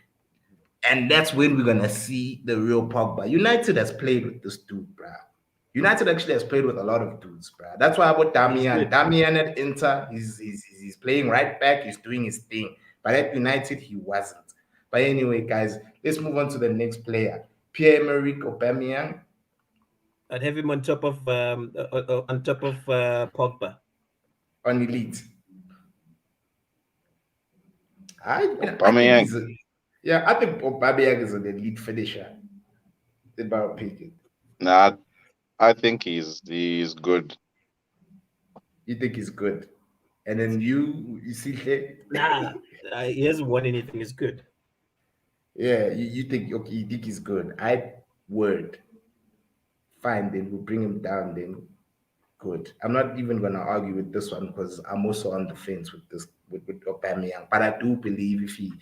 And that's when we're gonna see the real Pogba. United has played with this dude, bruh. United actually has played with a lot of dudes, bruh. That's why I put He's Damian. good. Damian at Inter, he's He's playing right back. He's doing his thing. But at United, he wasn't. But anyway, guys, let's move on to the next player, Pierre-Emerick Aubameyang. I'd have him on top of Pogba. On elite. I think Aubameyang. I think Aubameyang is an elite finisher. In my opinion. Nah, I think he's good. You think he's good, and then you see him. Nah, he hasn't won anything. It's good. Yeah, you think okay? You think he's good? I would. Fine, then we'll bring him down. Then good. I'm not even gonna argue with this one because I'm also on the fence with this with Aubameyang. But I do believe if he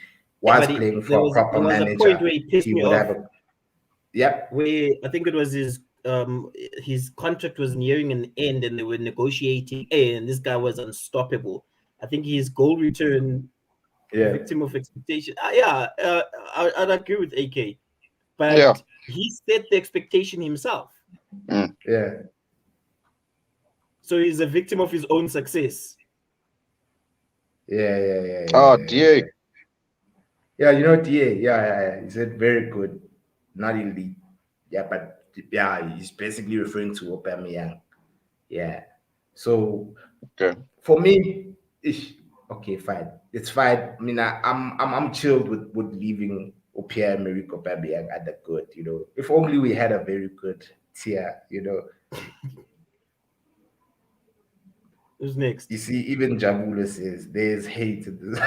was playing for a proper there was manager, a point where he pissed me would off. have a. Yep. Where I think it was his contract was nearing an end and they were negotiating, and this guy was unstoppable. I think his goal return, victim of expectation. I'd agree with AK, but he set the expectation himself. Yeah. So he's a victim of his own success. Yeah. Oh, DA. Yeah, you know DA. Yeah. He said very good, not elite. Yeah, but he's basically referring to Aubameyang. Yeah. So for me, okay, fine. It's fine. I mean, I'm chilled with leaving Pierre-Emerick Aubameyang at the good. You know, if only we had a very good tier. You know. Who's next? You see, even Jabula says there's hate in this.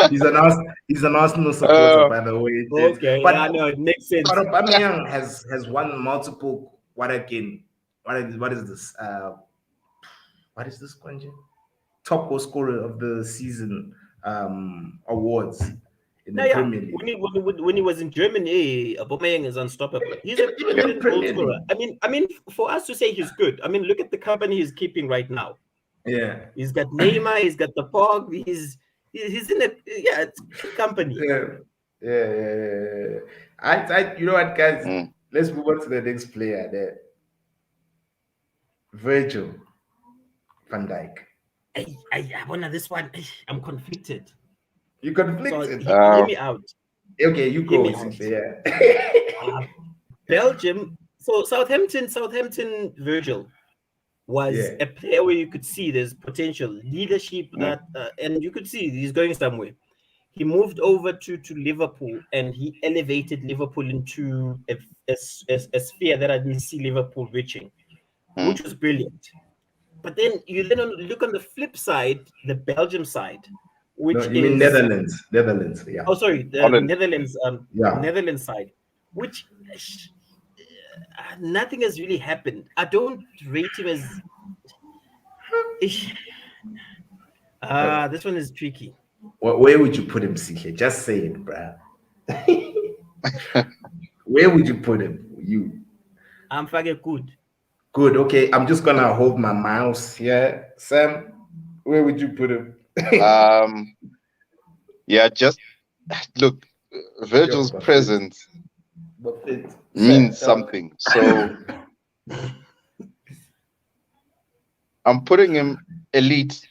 He's an Arsenal supporter, by the way. Okay, but I know it makes sense. But Aubameyang has won multiple. What is this? What is this, Kwanje? Top goal scorer of the season awards in the Premier League. When he was in Germany, Aubameyang is unstoppable. He's a good goal scorer. I mean, for us to say he's good, I mean, look at the company he's keeping right now. Yeah, he's got Neymar, he's got the Pogba, he's in it's good company. Yeah. I you know what, guys? Let's move on to the next player there. Virgil Van Dyke. I wonder this one. I'm conflicted. You conflicted? So, hear me out. Okay, you go. Yeah. Belgium. So Southampton, Virgil was a player where you could see there's potential, leadership that, and you could see he's going somewhere. He moved over to Liverpool and he elevated Liverpool into a sphere that I didn't see Liverpool reaching, which was brilliant. But then you look on the flip side, the Belgium side, which you mean Netherlands, yeah. Oh, sorry, the Netherlands, Netherlands side, which nothing has really happened. I don't rate him as. This one is tricky. Where would you put him, CK? Just say it, bruh. Where would you put him? I'm fucking good. Good. Okay, I'm just gonna hold my mouse here. Sam, where would you put him? Just look. Virgil's presence means something. So I'm putting him elite.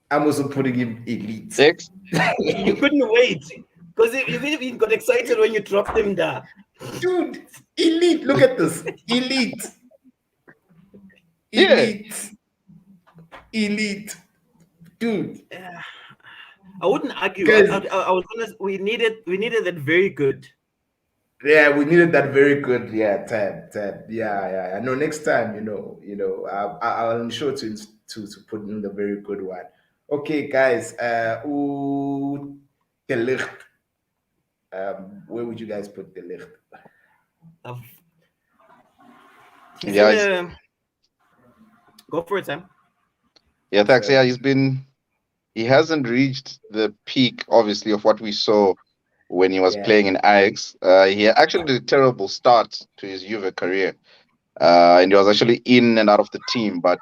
I'm also putting him elite. Six. You couldn't wait because you got excited when you dropped him there. Dude, elite. Look at this. Elite. Dude. I wouldn't argue. I was honest. We needed that very good. Yeah, we needed that very good. Yeah, Ted. Yeah. I know next time, I'm sure to put in the very good one. Okay, guys. De Ligt. Where would you guys put De Ligt? Go for it, Sam. Yeah, thanks. Yeah, he hasn't reached the peak, obviously, of what we saw when he was playing in Ajax. He actually did a terrible start to his Juve career, and he was actually in and out of the team. But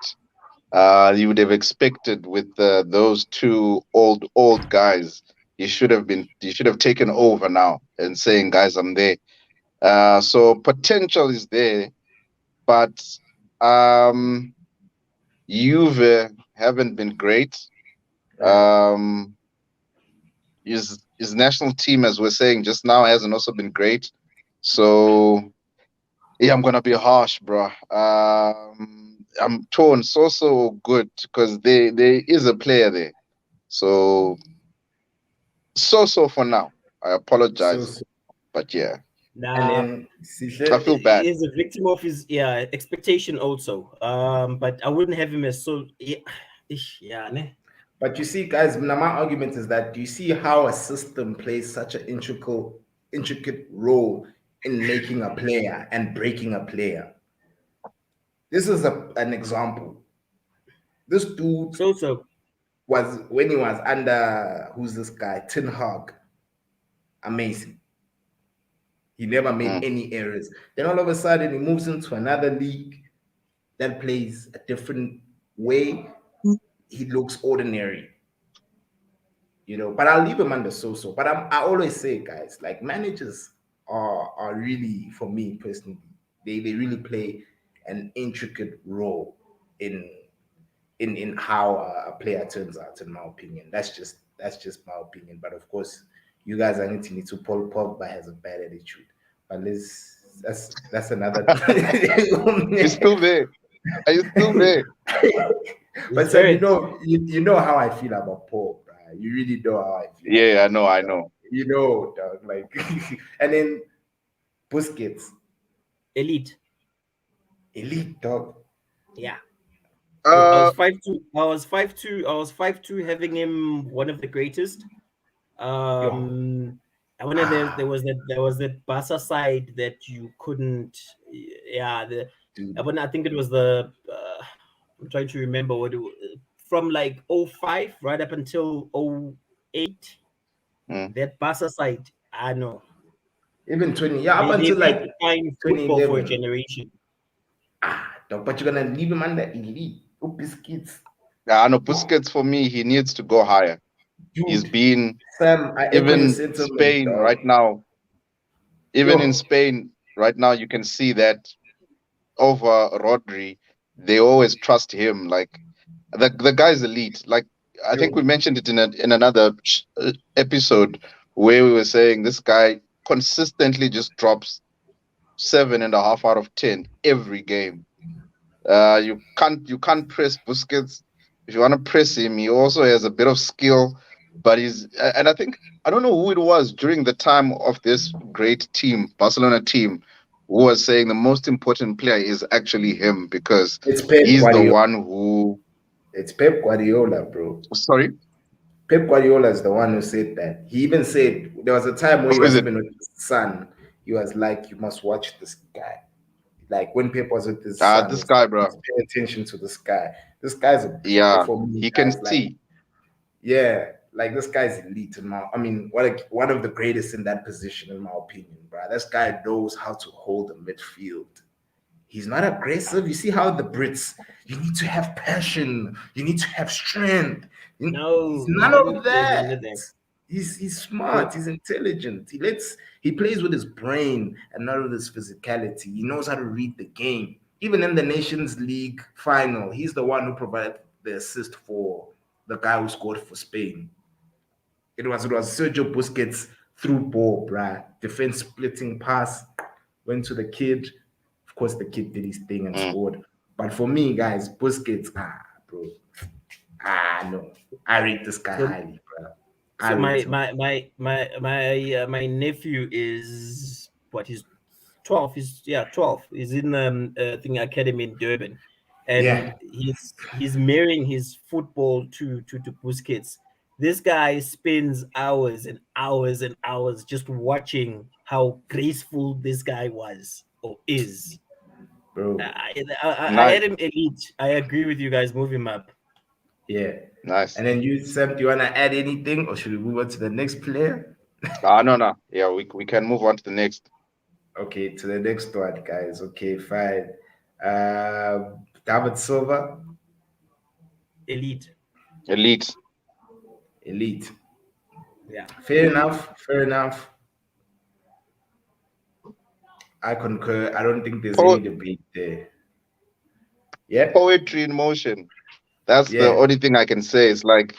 you would have expected with those two old guys He should have taken over now and saying, guys, I'm there. So potential is there, but um, Juve haven't been great. Right. His national team, as we're saying just now, hasn't also been great. So yeah, I'm gonna be harsh, bro. I'm torn. So good because there is a player there. So for now. I So, apologize, so but yeah, and Nah, then I Sihle, feel bad. is a victim of his expectation also. But I wouldn't have him as so yeah, yeah, ne? but you see, guys, now my argument is that do you see how a system plays such an intricate role in making a player and breaking a player? This is an example. This dude So was when he was under who's this guy? Tin Hag. Amazing. He never made Mm. any errors. Then all of a sudden he moves into another league that plays a different way. He looks ordinary. But I'll leave him under so. But I always say, guys, like managers are really, for me personally, they really play an intricate role in in how a player turns out, in my opinion. That's just my opinion. But of course, you guys are need to Paul Pogba has a bad attitude. But that's another. You're still there. Are you still there? But he's Sam, hurt. you know how I feel about Paul, right? You really know how I feel Yeah, I about know. Paul, I dog. know. Dog, like, and then Busquets, Elite. elite dog. Yeah. I Uh, was 5'2". I was 5'2". I was 5'2", having him one of the greatest. Yo, I wonder there was that Barca side that you couldn't. Yeah, dude, I think it was the. I'm trying to remember from like '05 right up until '08. mm, That Barca side, I know even 20, yeah, up they until like redefined football for a 2011. generation. Dog, but you're gonna leave him under elite. Oh, Biscuits, yeah, I know. Busquets for me, he needs to go higher. He's dude. been Sam, I echo your even sentiment, Spain dog. right now. Even in Yo, Spain right now, you can see that over Rodri, they always trust him. Like the guy's elite. Like I think we yo, mentioned it in another episode where we were saying this guy consistently just drops 7.5 out of 10 every game. You can't press Busquets. If you want to press him, he also has a bit of skill, but and I think I don't know who it was during the time of this great team, Barcelona team, who was saying the most important player is actually him because it's Pep he's the Guardiola. one who. It's Pep Guardiola, bro. Sorry, Pep Guardiola is the one who said that. He even said there was a time where he who is was it? even with his son. He was like, "You must watch this guy." Like when Pep was with his son, This he's guy, like, bro. "Let's pay attention to this guy. This guy's Yeah, for me, he can guys. Like, see. yeah, like this guy's elite. I mean, one of the greatest in that position, in my opinion, bro. This guy knows how to hold a midfield. He's not aggressive. You see how the Brits, you need to have passion, you need to have strength. He's No, he none didn't of play the that. rhythm. He's So smart, he's intelligent. He plays with his brain and not with his physicality. He knows how to read the game. Even in the Nations League final, he's the one who provided the assist for the guy who scored for Spain. It was Sergio Busquets through ball, bruh. Defense splitting pass, went to the kid. Of course, the kid did his thing and Mm, scored. But for me, guys, Busquets, bro, no, I rate this guy so highly, bro. I so rate my him. my my my my my nephew is what, he's 12. He's 12. He's in thing academy in Durban, and Yeah, he's marrying his football to Busquets. This guy spends hours and hours and hours just watching how graceful this guy was or is. bro. I nice, had him elite. I agree with you guys. Move him up. Yeah. nice. And then you, Sam, do you want to add anything, or should we move on to the next player? No, no. Yeah, we can move on to the next Okay, to the next one, guys. Okay, fine. David Silva, Elite. elite. elite. Yeah. Fair enough. Fair enough. I concur. I don't think there's any Po- debate there. Yep. Poetry in motion. That's the Yeah. only thing I can say. It's like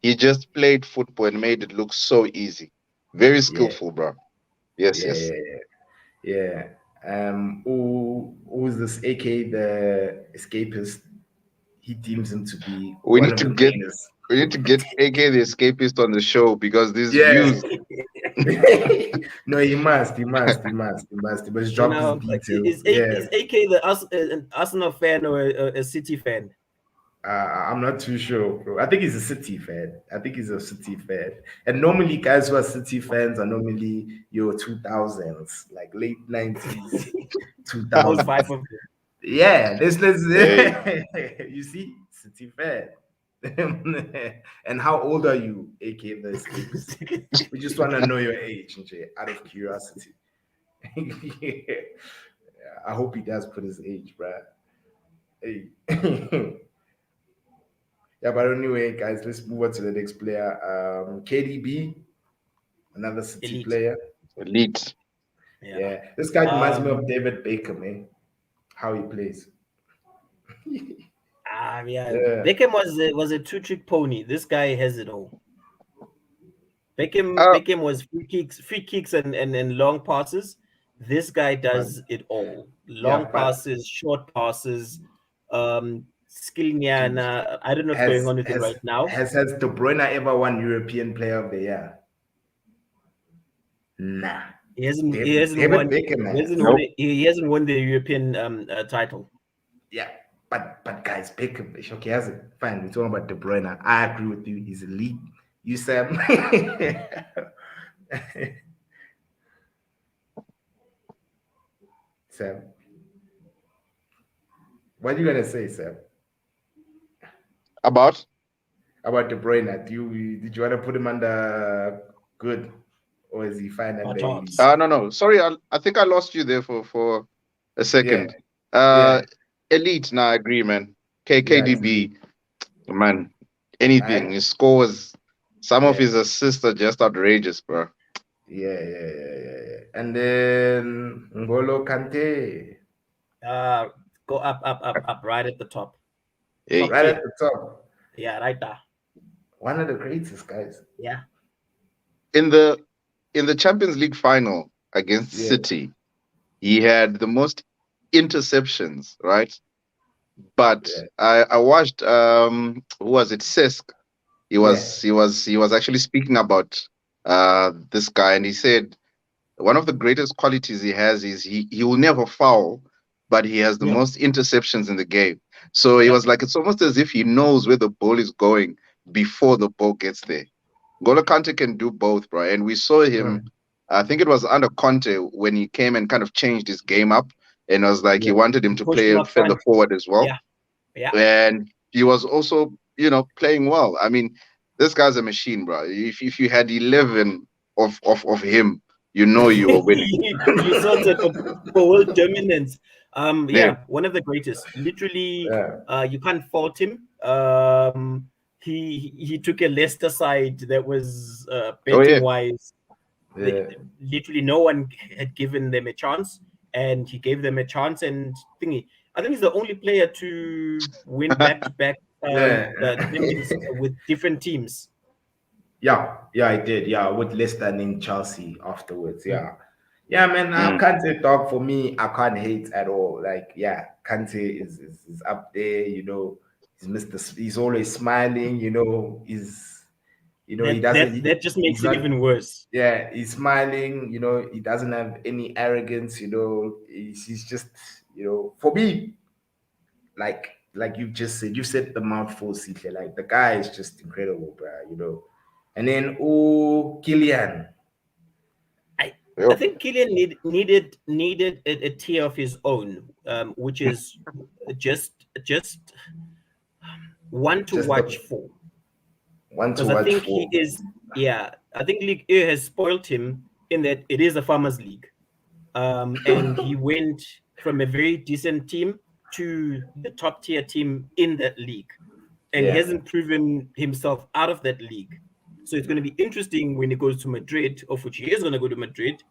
he just played football and made it look so easy. Very Yeah. skillful, bro. Yes, Yeah. yes. Yeah. Yeah. Who's this? AK the escapist. He deems him to be We one need of to the get greatest. we need to get AK the escapist on the show because these Yeah. views. No, he must. He must. He must. He must. He must drop his details. Yeah. Is AK the an Arsenal fan or a City fan? I'm not too sure, bro. I think he's a City fan. I think he's a City fan. And normally, guys who are City fans are normally your 2000s, like late 90s, All 2000s. five of them. Yeah, let's Hey, you see, City fan. And how old are you, aka the escapist? We just want to know your age, NJ, out of curiosity. Yeah, I hope he does put his age, bro. Hey. Yeah, but anyway, guys, let's move on to the next player. KDB, another City Elite. player. elite. Yeah. Yeah, this guy reminds me Um, of David Beckham, man. How he plays. yeah. Yeah, Beckham was a two-trick pony. This guy has it all. Uh, Beckham was free kicks and long passes. This guy but does it all. yeah, Long but passes, short passes, dude, I don't know what's going has on with him has right now. has De Bruyne ever won European Player of the Year? Nah. He hasn't David won Beckham has. nope. he hasn't won the European title. Yeah, but guys, Beckham, okay, has it. Fine, we're talking about De Bruyne. I agree with you. He's elite. You Sam. Sam, what are you gonna say, Sam? About About De Bruyne? Did you want to put him under good, or is he fine under elite? Buttocks. no. Sorry, I think I lost you there for a Yeah, second. Uh, yeah, elite. Nah, I agree, man. yeah. He's elite. KDB, man. All Anything. right. His scores. Some of Yeah, his assists are just outrageous, bro. yeah. And then Ngolo Kante, Uh, go up, right at the top. Hey, Top right tier. at the top. Yeah, right there. One of the greatest guys. Yeah. in the Champions League final against Yeah, City, he had the most interceptions, right? But yeah, I watched who was it? Cesc. yeah. He was actually speaking about this guy, and he said one of the greatest qualities he has is he will never foul, but he has the Yep. most interceptions in the game. So he Yep. was like, it's almost as if he knows where the ball is going before the ball gets there. Golo Kante can do both, bro. And we saw him, Mm, I think it was under Conte when he came and kind of changed his game up and was like he Yep. wanted him He to pushed play him up further front. forward as well. Yeah. Yeah. And he was also, playing well. I mean, this guy's a machine, bro. If you had 11 of him, you were winning. You sorted for world dominance. Yeah. Yeah, one of the greatest. Literally, yeah, you can't fault him. He took a Leicester side that was Oh betting yeah. wise. yeah. Literally, no one had given them a chance, and he gave them a chance. And thingy, I think he's the only player to win back-to-back Yeah, champions with different teams. yeah, I did. Yeah, with Leicester and in Chelsea afterwards. Mm. Yeah, man. Mm. Kante dog for me. I can't hate at all. Like, yeah, Kante is up there. He's Mister. He's always smiling. He doesn't. That just makes He's it not. even worse. Yeah, he's smiling. He doesn't have any arrogance. He's just. For me, like you just said, you said the mouthful, Sihle. Like the guy is just incredible, bro. And then Killian. I I Yep. think Killian needed a tier of his own, which is just one to Just watch the for, one to because I watch think he for. is. Yeah, I think League A has spoiled him in that it is a farmers league, and he went from a very decent team to the top tier team in that league, and he Yeah, hasn't proven himself out of that league. So it's going to be interesting when he goes to Madrid, of which he is going to go to Madrid,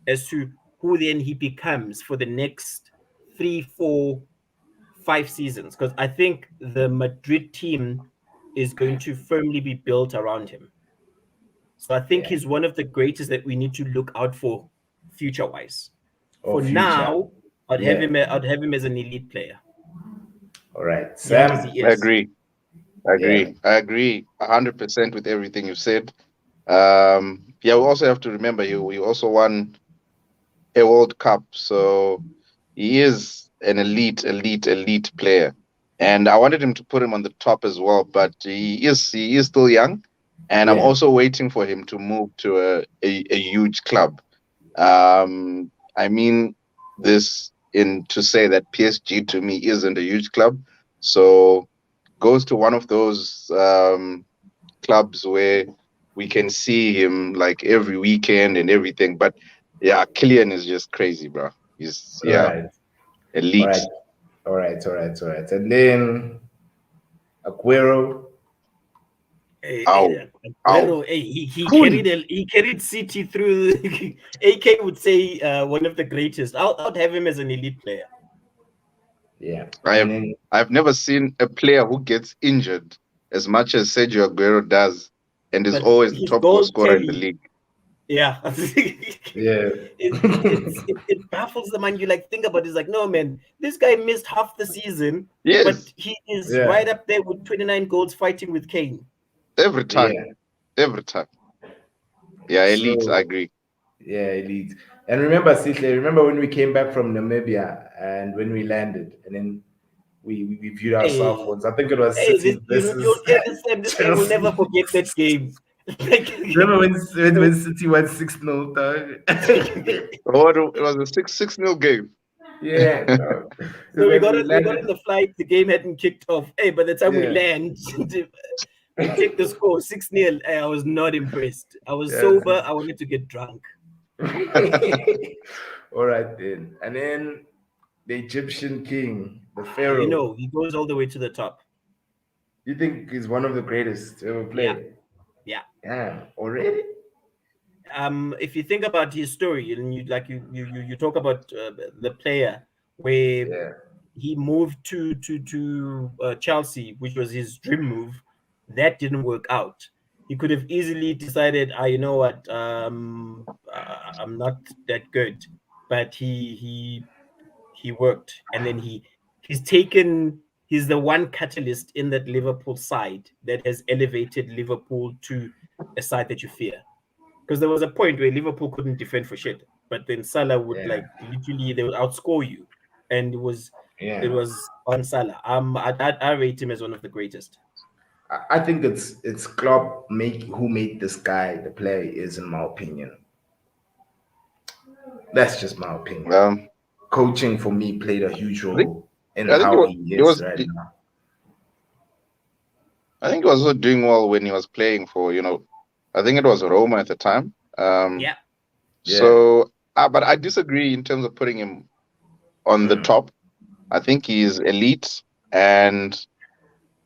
as to who then he becomes for the next 3, 4, 5 seasons. Because I think the Madrid team is going to firmly be built around him. So I think he's one of the greatest that we need to look out for future-wise. Or For future. now, I'd have him as an elite player. All right, Young as Sam. he I is. agree. Yeah. I agree 100% with everything you said. Yeah, we also have to remember he also won a World Cup, so he is an elite player. And I wanted him to put him on the top as well, but he is still young, and I'm Yeah. also waiting for him to move to a huge club. I mean this in to say that PSG to me isn't a huge club, so goes to one of those clubs where we can see him like every weekend and everything. But yeah, Killian is just crazy, bro. He's All right. All right. elite. All right. All right. All right. And then Aguero. Ow, ow. Aguero, he Cool. carried City through. AK would say one of the greatest. I'd have him as an elite player. Yeah. I And have then I've never seen a player who gets injured as much as Sergio Aguero does, and is But always the his top goal goal scorer in the tally, league. yeah, yeah. it baffles the man. You like think about it, it's like, no man, this guy missed half the season, but Yes, he is yeah. right up there with 29 goals fighting with Kane. every time, Yeah. every time. Yeah, elite. I So agree. yeah, elite. And remember, Sihle, remember when we came back from Namibia and when we landed and then we viewed our cell Hey, phones. I think it was hey, City you'll versus hear this guy will never Chelsea. forget that game. Like, Remember when City won 6-0, dog? What it was a 6-0 game. Yeah, dog. so we Remember got we on we got on landed. the flight. The game hadn't kicked off. Hey, by the time we Yeah. land, we checked the score 6-0. I was not impressed. I was Yes. sober. I wanted to get drunk. All right then. And then the Egyptian king, the You Pharaoh. know, he goes all the way to the top. You think he's one of the greatest to ever Yeah, play? yeah. Yeah, already? If you think about his story, and you talk about the player where Yeah, he moved to Chelsea, which was his dream move, that didn't work out. He could have easily decided, you know what, I'm not that good, but he worked, and then he's the one catalyst in that Liverpool side that has elevated Liverpool to a side that you fear. Because there was a point where Liverpool couldn't defend for shit, but then Salah would yeah, like literally they would outscore you, and it yeah. was on Salah. I rate him as one of the greatest. I think it's Klopp who made this guy the player he is, in my opinion. That's just my opinion. Um, Coaching for me played a huge I think role in I think how he he is was right now. I think he was also doing well when he was playing for I think it was Roma at the time. Yeah, Yeah. So but I disagree in terms of putting him on the Mm. top. I think he's elite, and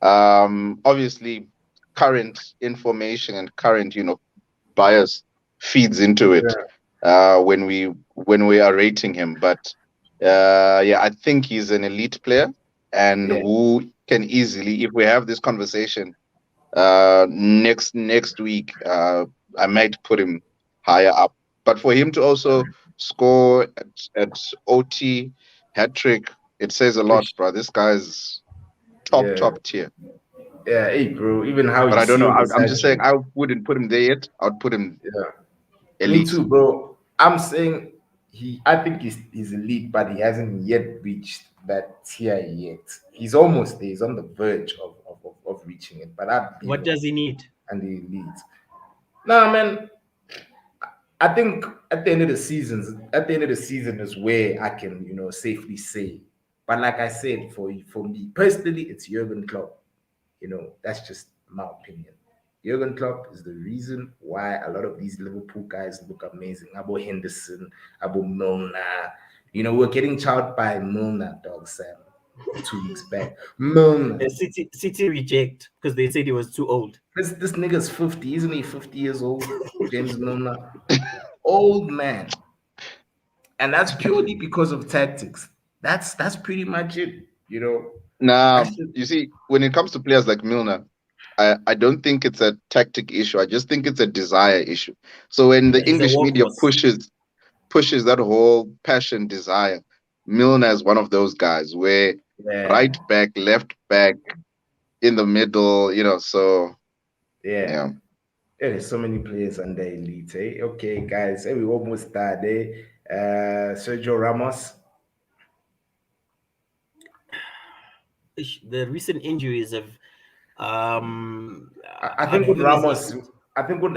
obviously current information and current bias feeds into it Yeah. when we are rating him. But yeah, I think he's an elite player, and Yeah. who can easily, if we have this conversation next week, I might put him higher up. But for him to also score at OT hat trick, it says a lot, Ish. bro. This guy's Yeah. top tier. Yeah. Hey, bro. Even how But he I don't know. sealed his I'm hat just saying trick. I wouldn't put him there yet. I would put him Yeah. Me elite. too, bro. I'm saying I think he's elite, but he hasn't yet reached that tier yet. He's almost there. He's on the verge of reaching it. But I'd leave what him does he need? and the elite. No, man. I think at the end of the season is where I can, safely say. But like I said, for me personally, it's Jurgen Klopp. That's just my opinion. Jurgen Klopp is the reason why a lot of these Liverpool guys look amazing. Abo Henderson, Abo Milner. We're getting chowed by Milner, dog Sam, 2 weeks back. Milner. City reject because they said he was too old. This nigga's 50, isn't he? 50 years old, James Milner, old man, and that's purely because of tactics. That's pretty much it. You know, Nah, that's just, you see, when it comes to players like Milner, I don't think it's a tactic issue. I just think it's a desire issue. So when the He's a English media workhorse. pushes that whole passion, desire, Milner is one of those guys where right yeah, back, left back, in the middle, so yeah. yeah. There's so many players under elite. Eh? Okay, guys, we almost started. Sergio Ramos. The recent injuries have I how think do with you even say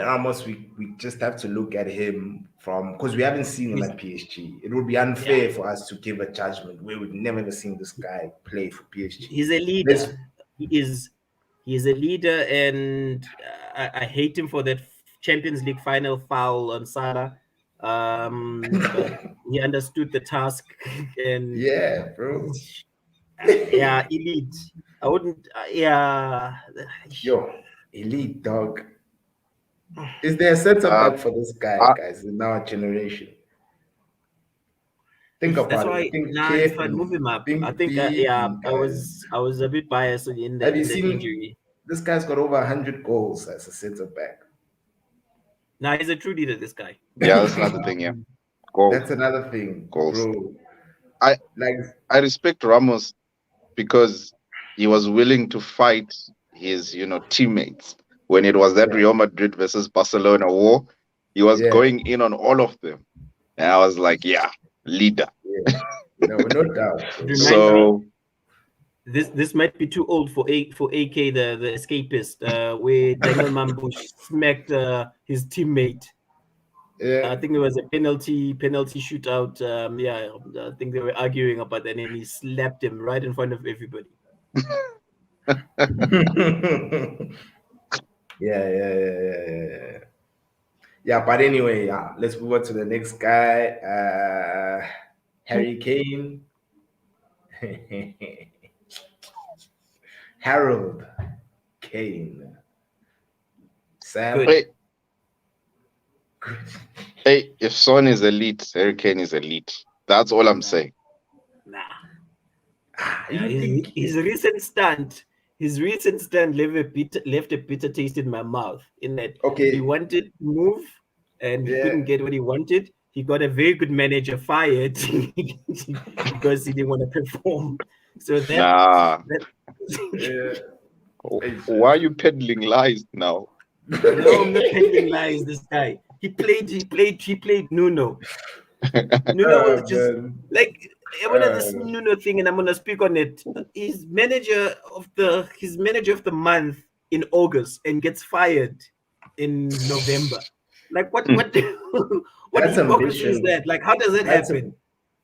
Ramos, we just have to look at him from because we haven't seen him he's, at PSG. It would be yeah, unfair for us to give a judgment where we've never ever seen this guy play for PSG. he's a leader. Let's He is a leader, and I hate him for that Champions League final foul on Salah. But he understood the task, and yeah, bro. yeah, elite. I wouldn't. Yeah, Yo, elite dog. Is there a center Uh, back for this guy, I, guys, in our generation? Think that's about it. why. Think Nah, it's fine. carefully. Move him up. I Think think. deep, Yeah, I guys. was. I was a bit biased in the Have you seen injury. this guy's got over 100 goals as a center back? Nah, he's a true leader. This guy. yeah, that's another thing. Yeah, goals, That's another thing, goals. bro. I Like, I respect Ramos because he was willing to fight his, teammates when it was that yeah, Real Madrid versus Barcelona war. He was yeah, going in on all of them, and I was like, yeah, leader. yeah. No doubt, It bro. No reminds me. doubt. So This might be too old for AK the escapist, where Daniel Mambush smacked his teammate. I Yeah. think there was a penalty shootout. Yeah, I think they were arguing about that, and he slapped him right in front of everybody. Yeah. Yeah, but anyway, yeah, let's move on to the next guy. Harry Kane. Harold Kane. Sam. Good. hey, hey, if Son is elite, Harry Kane is elite. That's all I'm saying. Nah. Yeah, You think his recent stand left a bitter taste in my mouth. In that he okay. wanted to move and he couldn't Yeah. get what he wanted. He got a very good manager fired because he didn't want to perform. So Nah, that Yeah. why are you peddling lies now? no, I'm not telling lies. This guy, he played Nuno. Nuno was Oh just man. like I want this Uh, Nuno thing, and I'm gonna speak on it. He's manager of the month in August and gets fired in November. Like what what that's hypocrisy is ambition. that? Like how does that That's happen?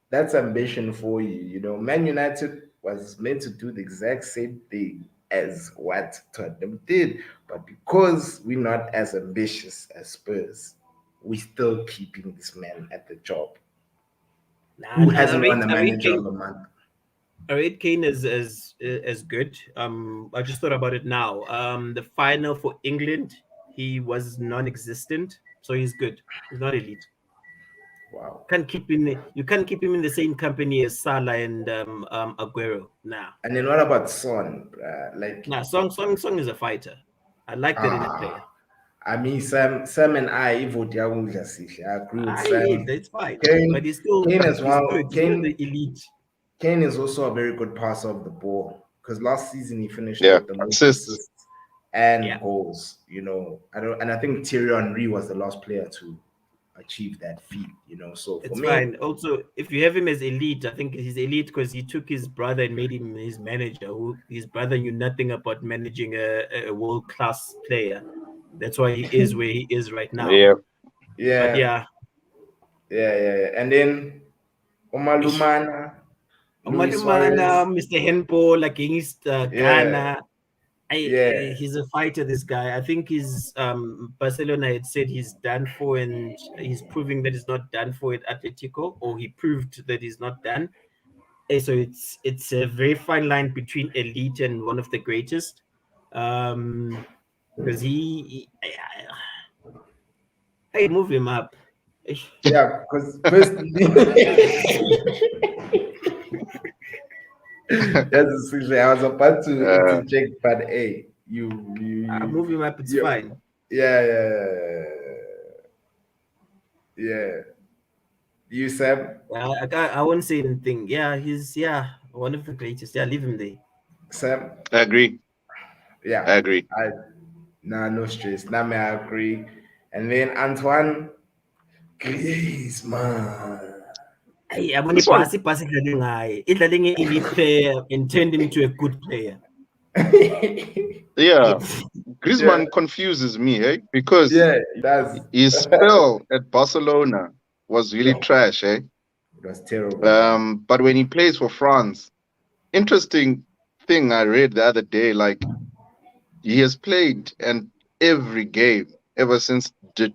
that's ambition for you. You know, Man United was meant to do the exact same thing as what Tottenham did, but because we're not as ambitious as Spurs, we still keeping this man at the job. Nah, Who nah, hasn't won a I rate manager Kane. of the month? I rate Kane as good. I just thought about it now. The final for England, he was non-existent, so he's good. He's not elite. Wow. You can't keep him in the same company as Salah and Aguero. Nah. And then what about Son? Like, Nah, Song is a fighter. I like that in a player. I mean, Sam and I, vote I agree with Sam. That's fine. But Kane, Kane as he's well. good. He's not the elite. Kane is also a very good passer of the ball because last season he finished Yeah, with the most assists. assists and Yeah. goals. You know, I think Thierry Henry was the last player to achieve that feat. You know, so for It's me, fine. Also, if you have him as elite, I think he's elite because he took his brother and made him his manager. His brother knew nothing about managing a world class player. That's why he is where he is right now. Yeah. But yeah, yeah. And then Omalumana, Luis Omalumana, Suarez, Mr. Handball against yeah, Ghana. yeah. He's a fighter, this guy. I think he's Barcelona had said he's done for, and he's proving that he's not done for at Atletico, or he proved that he's not done. So it's a very fine line between elite and one of the greatest. Um, because I move him up. Yeah, because personally, yes, seriously, I was about to Uh, interject, but hey, I move him up. It's you, fine. yeah, yeah. You, Sam, I won't say anything. Yeah, he's one of the greatest. Yeah, leave him there. Sam, I agree. yeah, I agree. I nah, no stress. Nah, may I agree. And then Antoine Griezmann. Hey, yabona This one, ibhasi idlale ngaye. Idlale nge-elite player and turned him into a good player. yeah, Yeah, Griezmann confuses me, eh? Because yeah, that's his spell at Barcelona was really yo, trash, eh? it was terrible, man. But when he plays for France, interesting thing I read the other day, like he has played and every game ever since did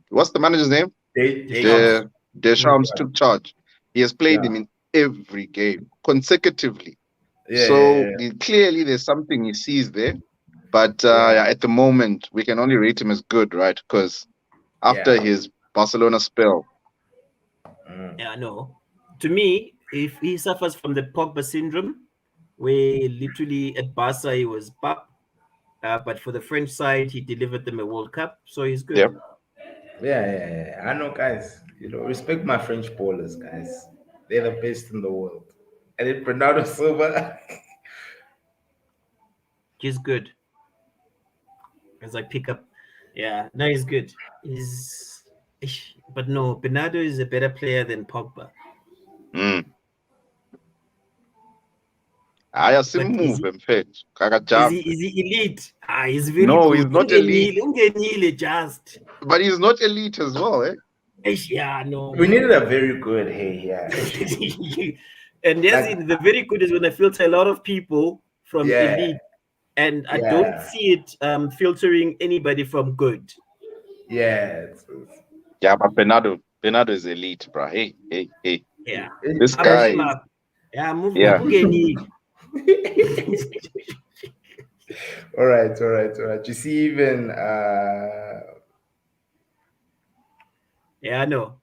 what's the manager's name? Deschamps. De Deschamps Yeah, took charge. He has played yeah, him in every game consecutively. yeah, So yeah, clearly there's something he sees there. But yeah, yeah, at the moment, we can only rate him as good, right? Because after yeah. his Barcelona spell, Mm. Yeah, no. To me, if he suffers from the Pogba syndrome, where literally at Barca he was pop, but for the French side he delivered them a World Cup, so he's yeah, good. Yeah. I know, guys. Respect my French bowlers, guys. They're the best in the world. And then Bernardo Silva. He's good. As I pick up, yeah, no, he's good. But no, Bernardo is a better player than Pogba. mm. I see But is move he and fetch. is he Kakajambe. is he elite? He's very No, he's good. not elite, Ungenile just. but he's not elite as well, eh? Yeah, no We needed man. a very good hey, yeah. And yes, Like, the very good is when I filter a lot of people from yeah, elite, and I don't yeah, see it filtering anybody from good. yeah. Yeah, but Bernardo is elite, bro. Hey. Yeah, This I move guy him Especially, is, up. Yeah, I move him up. yeah, Ungenile. all right. You see, even Yeah, I know.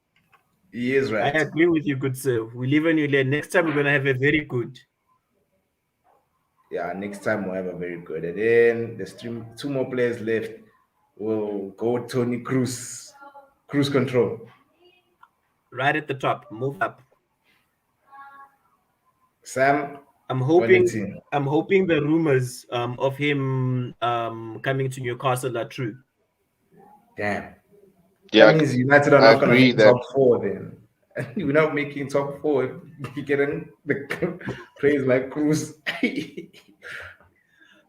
he is I right. agree with you, good sir. We live and you learn. Next time we're gonna have a very good. Yeah, next time we'll have a very good. And then there's two more players left. We'll go Tony Cruz. Cruise control. Right at the top. Move up. Sam, I'm on the hoping team. I'm hoping the rumors of him coming to Newcastle are true. Damn. That yeah. means United are I not going to agree make that. top four then. We're not making top four if you're getting the players like Cruz.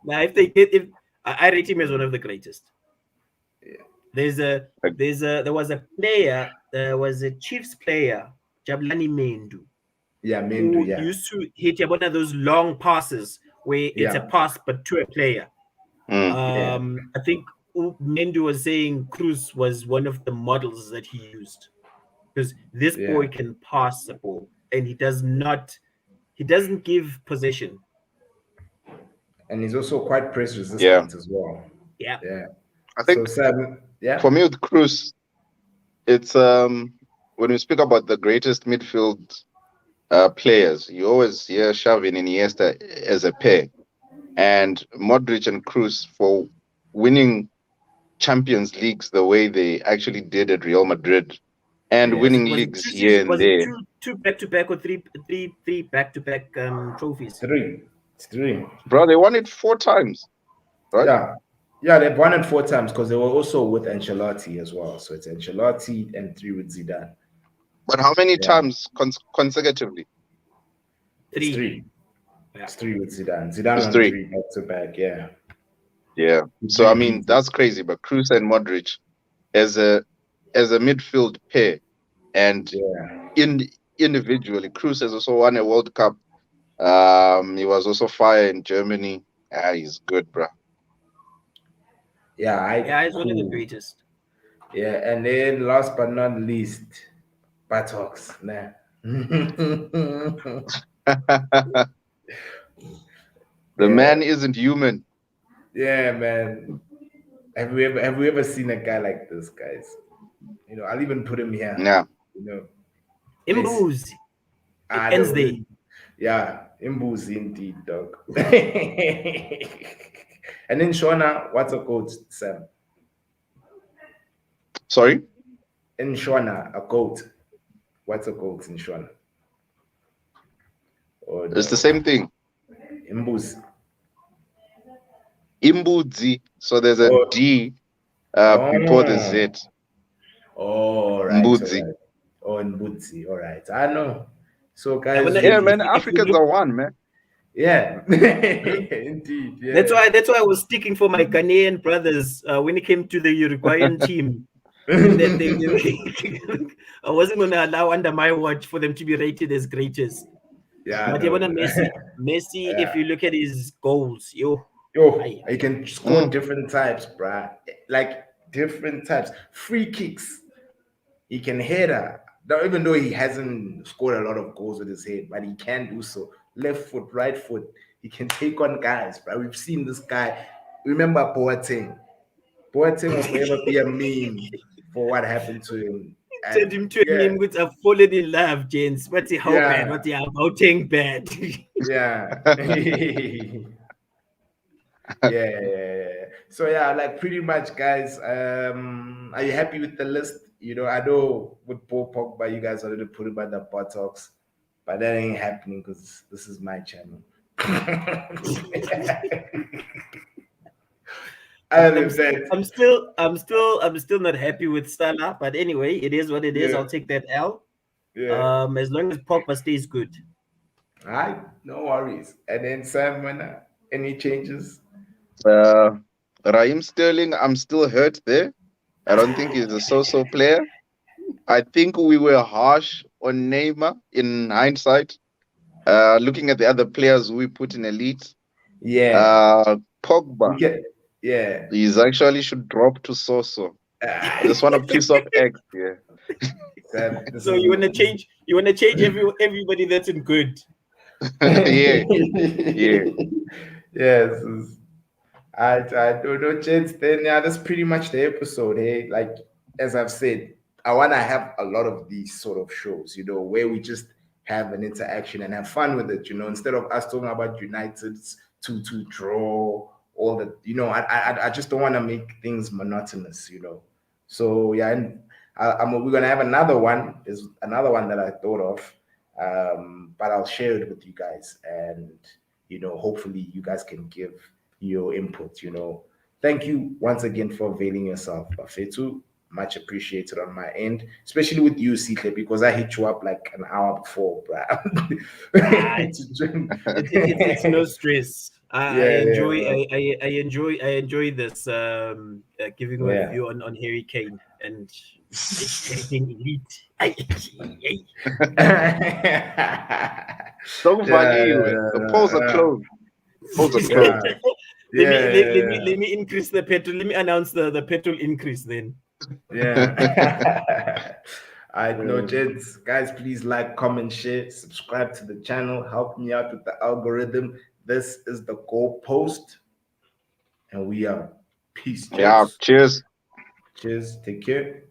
Now, if they get, if I rate him as one of the greatest. Yeah, There's a there was a player, there was a Chiefs player, Jablani Mendu, yeah, Mendu, who yeah. used to hit one of those long passes where it's a Yeah, pass but to a player. Mm. yeah, I think Mendu was saying Cruz was one of the models that he used, because this yeah. boy can pass the ball and he doesn't give possession. And he's also quite press Yeah, resistant as well. Yeah. Yeah. I So think Sam, yeah, for me with Cruz, it's when we speak about the greatest midfield players, you always hear Xavi and Iniesta as a pair, and Modric and Cruz for winning Champions Leagues the way they actually did at Real Madrid, and yeah, winning Was it leagues two here seasons? and Was it there. two back to back or three back to back trophies? three. It's three. Bro, they won it 4 times, right? Yeah. Yeah, they've won it four times because they were also with Ancelotti as well. So it's Ancelotti and three with Zidane. But how many Yeah, times consecutively? it's Three. three. Yeah. It's three with Zidane. Zidane It's on three. three back to back. Yeah. Yeah. So I Three mean, peated. that's crazy. But Cruz and Modric as a midfield pair, and Yeah. in individually, Cruz has also won a World Cup. He was also fire in Germany. Ah, he's good, bro. Yeah, I Yeah, he's one of the cool. greatest. Yeah, and then last but not least, buttocks. Nah. The Yeah, man isn't human. Yeah, man. Have we ever seen a guy like this, guys? I'll even put him here. Yeah. You know, Messi. Imbuzi. It I ends know. there. Yeah, Imbuzi indeed, dog. And then Shona, what's a goat, Sam? Sorry, In Shona, a goat. What's a goat in Shona? Oh it's the no, same thing. Imbuzi. Imbudzi. So there's a Oh, D before the oh, Z. all right, all Mbudzi. right. Oh, in Butsi, all right. I know. So, I guys, wanna Yeah, we man. if you Africans look, are one, man. yeah, hmm? indeed, That's yeah. why that's why I was sticking for my Ghanaian brothers when it came to the Uruguayan team. I wasn't gonna allow under my watch for them to be rated as greatest. Yeah, But you no, wanna Messi, if yeah. you look at his goals, yo, Yo, I he can score Mm. different types, bruh. Like different types. Free kicks. He can header. Now, even though he hasn't scored a lot of goals with his head, but he can do so. Left foot, right foot. He can take on guys, bruh. We've seen this guy. Remember Boateng? Boateng will forever be a meme for what happened to him. turned And him to a yeah, meme with a fallen in love, gents. What's how bad? yeah, What's he about bad? yeah. Yeah, yeah, yeah, yeah. So yeah, like pretty much, guys. Are you happy with the list? I know with Paul Pogba, you guys already put him at the buttocks, but that ain't happening because this is my channel. Other I'm than that, I'm still not happy with Salah, but anyway, it is what it is. yeah, I'll take that L. yeah. As long as Pogba stays good. All right, no worries. And then Simon, any changes? Uh, Raheem Sterling, I'm still hurt there. I don't think he's a so-so player. I think we were harsh on Neymar in hindsight. Looking at the other players we put in elite, Yeah, Pogba, we can. Yeah. he's actually should drop to so-so. I just want to piss off X. Yeah. Sam, this So is you wanna change? You wanna change everybody that's in good? Yeah. Yeah. yes. I don't know, gents. Then yeah, that's pretty much the episode. Hey, like as I've said, I want to have a lot of these sort of shows, where we just have an interaction and have fun with it. Instead of us talking about United's 2-2 draw, all that. I just don't want to make things monotonous. So yeah, and we're gonna have another one. There's another one that I thought of, but I'll share it with you guys, and hopefully you guys can give your input. Thank you once again for availing yourself, Bafetu. Much appreciated on my end, especially with you, Sike, because I hit you up like an hour before, bruh. Ah, it's no stress. I Yeah, yeah, enjoy bro. I enjoy this giving my Yeah. view on Harry Kane and getting elite. Ay, ay. So Yeah, funny. The polls are closed. Polls are yeah, closed. yeah, Let me increase the petrol. Let me announce the petrol increase then. yeah. I know, Um, gents. Guys, please like, comment, share, subscribe to the channel. Help me out with the algorithm. This is the goalpost, and we are. Peace, yeah. gents. Cheers. Cheers. Take care.